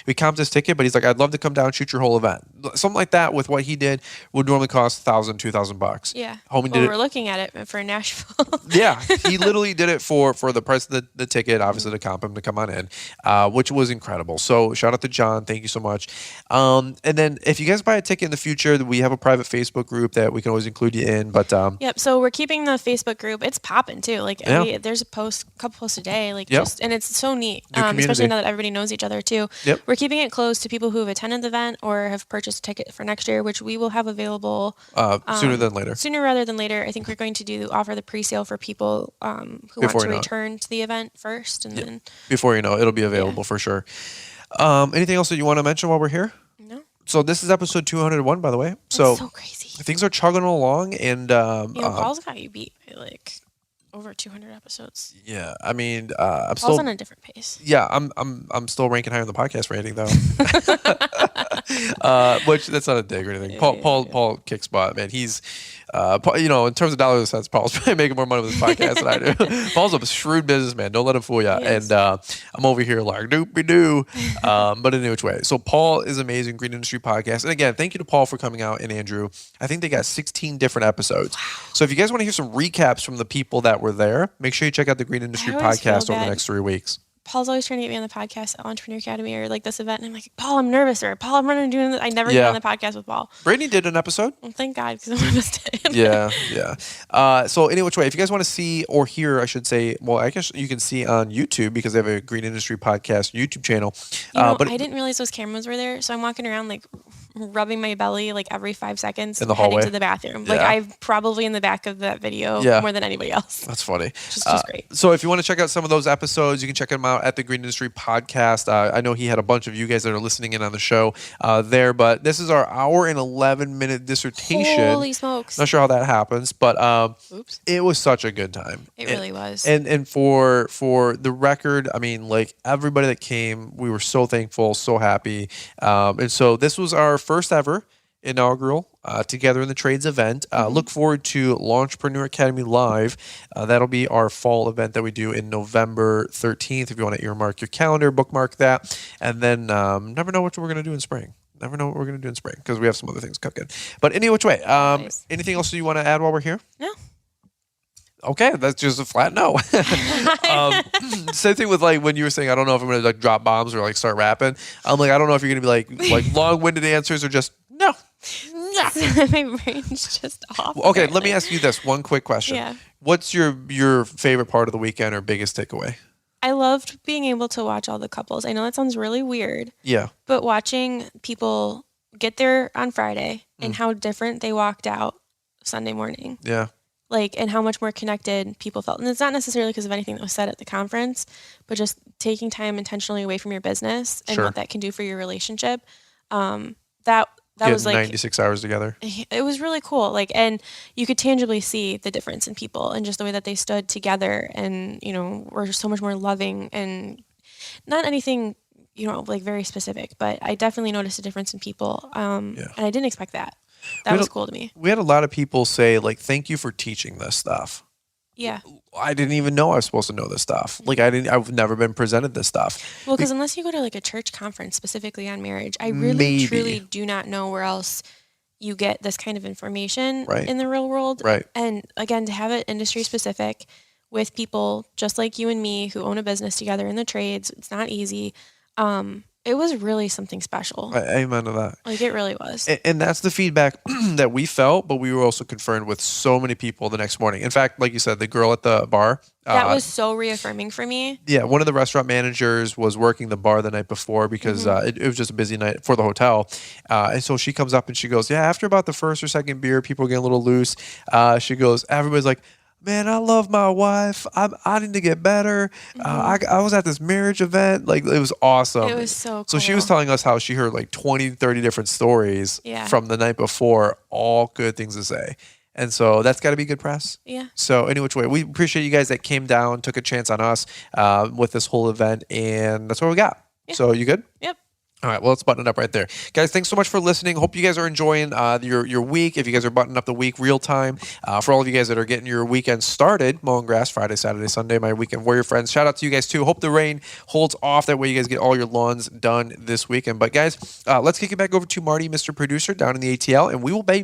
comped his ticket, but he's like, I'd love to come down and shoot your whole event. Something like that with what he did would normally cost $1,000, $2,000. Yeah. We're looking at it for Nashville. Yeah. He literally did it for the price of the ticket, obviously to comp him to come on in, which was incredible. So shout out to John. Thank you so much. And then if you guys buy a ticket in the future, we have a private Facebook group that we can always include you in. But yep. So we're keeping the Facebook group. It's popping too. Like there's a couple posts a day. Like and it's so neat. Especially now that everybody knows each other too. Yep. We're keeping it close to people who have attended the event or have purchased a ticket for next year, which we will have available sooner than later. Sooner rather than later. I think we're going to offer the pre-sale for people who want to return to the event first, and then before you know, it'll be available for sure. Anything else that you want to mention while we're here? No. So this is episode 201, by the way. So crazy. Things are chugging along, and Paul's got you beat by like over 200 episodes. Yeah, I mean, I'm still on a different pace. Yeah, I'm still ranking higher in the podcast rating though. Which that's not a dig or anything. Paul kicks butt, man. He's in terms of dollars and cents, Paul's probably making more money with this podcast than I do. Paul's a shrewd businessman. Don't let him fool you. And I'm over here like doopy-doo. But in which way. So Paul is amazing, Green Industry Podcast. And again, thank you to Paul for coming out and Andrew. I think they got 16 different episodes. Wow. So if you guys want to hear some recaps from the people that were there, make sure you check out the Green Industry Podcast over the next 3 weeks. Paul's always trying to get me on the podcast at Entrepreneur Academy or like this event. And I'm like, Paul, I'm nervous. Or Paul, I'm running doing this. I never get on the podcast with Paul. Brittany did an episode. Well, thank God, because I would have missed it. Yeah. So any which way, if you guys want to see or hear, I should say, well, I guess you can see on YouTube because they have a Green Industry Podcast YouTube channel. But I didn't realize those cameras were there. So I'm walking around like rubbing my belly like every 5 seconds in the heading hallway to the bathroom. Like I'm probably in the back of that video more than anybody else. That's funny. Just great. So if you want to check out some of those episodes, you can check them out at the Green Industry Podcast. I know he had a bunch of you guys that are listening in on the show there, but this is our hour and 11-minute dissertation. Holy smokes. Not sure how that happens, but it was such a good time. It really was. And for the record, I mean, like everybody that came, we were so thankful, so happy. And so this was our first ever inaugural Together in the Trades event. Look forward to Launchpreneur Academy Live. That'll be our fall event that we do in November 13th. If you want to earmark your calendar, bookmark that. And then never know what we're going to do in spring. Never know what we're going to do in spring because we have some other things cooking. But any which way, anything else you want to add while we're here? No. Okay, that's just a flat no. Same thing with like when you were saying, I don't know if I'm going to like drop bombs or like start rapping. I'm like, I don't know if you're going to be like long-winded answers or just no. My brain's just off. Okay, let me ask you this one quick question. Yeah. What's your favorite part of the weekend or biggest takeaway? I loved being able to watch all the couples. I know that sounds really weird. Yeah. But watching people get there on Friday and how different they walked out Sunday morning. Yeah. Like, and how much more connected people felt. And it's not necessarily because of anything that was said at the conference, but just taking time intentionally away from your business and what that can do for your relationship. That was like 96 hours together. It was really cool. Like, and you could tangibly see the difference in people and just the way that they stood together and, you know, were so much more loving and not anything, you know, like very specific, but I definitely noticed a difference in people. And I didn't expect that. That was cool to me. We had a lot of people say like, thank you for teaching this stuff. Yeah. I didn't even know I was supposed to know this stuff. Like I've never been presented this stuff. Well, because unless you go to like a church conference specifically on marriage, I really truly do not know where else you get this kind of information in the real world. Right. And again, to have it industry specific with people just like you and me who own a business together in the trades, it's not easy. It was really something special. Amen to that. Like it really was. And that's the feedback that we felt, but we were also confirmed with so many people the next morning. In fact, like you said, the girl at the bar. That was so reaffirming for me. Yeah, one of the restaurant managers was working the bar the night before because it was just a busy night for the hotel. And so she comes up and she goes, after about the first or second beer, people are getting a little loose. She goes, everybody's like, man, I love my wife. I need to get better. I was at this marriage event. Like, it was awesome. It was so cool. So she was telling us how she heard like 20, 30 different stories from the night before, all good things to say. And so that's got to be good press. Yeah. So any which way, we appreciate you guys that came down, took a chance on us with this whole event. And that's what we got. Yeah. So you good? Yep. All right, well, let's button it up right there. Guys, thanks so much for listening. Hope you guys are enjoying your week. If you guys are buttoning up the week real time. For all of you guys that are getting your weekend started, mowing grass Friday, Saturday, Sunday, my weekend warrior friends, shout out to you guys too. Hope the rain holds off. That way you guys get all your lawns done this weekend. But guys, let's kick it back over to Marty, Mr. Producer, down in the ATL, and we will be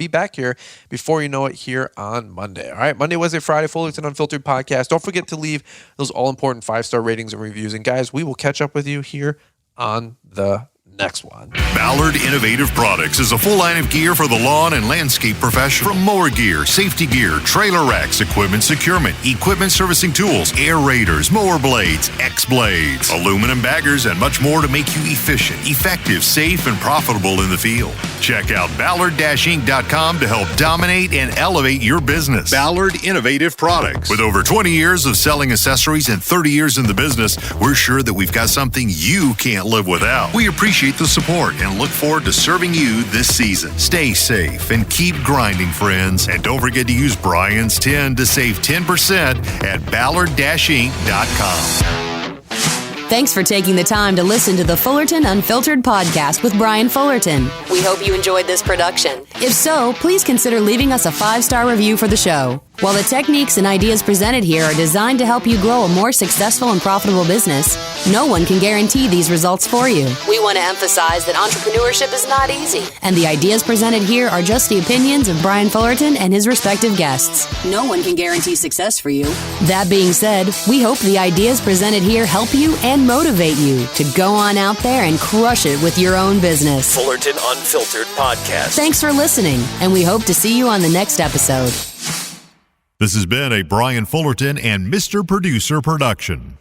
back here before you know it here on Monday. All right, Monday, Wednesday, Friday, Fullerton Unfiltered Podcast. Don't forget to leave those all-important 5-star ratings and reviews. And guys, we will catch up with you here on the next one. Ballard Innovative Products is a full line of gear for the lawn and landscape professional. From mower gear, safety gear, trailer racks, equipment securement, equipment servicing tools, aerators, mower blades, X-blades, aluminum baggers, and much more to make you efficient, effective, safe, and profitable in the field. Check out Ballard-Inc.com to help dominate and elevate your business. Ballard Innovative Products. With over 20 years of selling accessories and 30 years in the business, we're sure that we've got something you can't live without. We appreciate the support and look forward to serving you this season. Stay safe and keep grinding, friends. And don't forget to use Brian's 10 to save 10% at Ballard-Inc.com. Thanks for taking the time to listen to the Fullerton Unfiltered Podcast with Brian Fullerton. We hope you enjoyed this production. If so, please consider leaving us a 5-star review for the show. While the techniques and ideas presented here are designed to help you grow a more successful and profitable business, no one can guarantee these results for you. We want to emphasize that entrepreneurship is not easy, and the ideas presented here are just the opinions of Brian Fullerton and his respective guests. No one can guarantee success for you. That being said, we hope the ideas presented here help you and motivate you to go on out there and crush it with your own business. Fullerton Unfiltered Podcast. Thanks for listening, and we hope to see you on the next episode. This has been a Brian Fullerton and Mr. Producer production.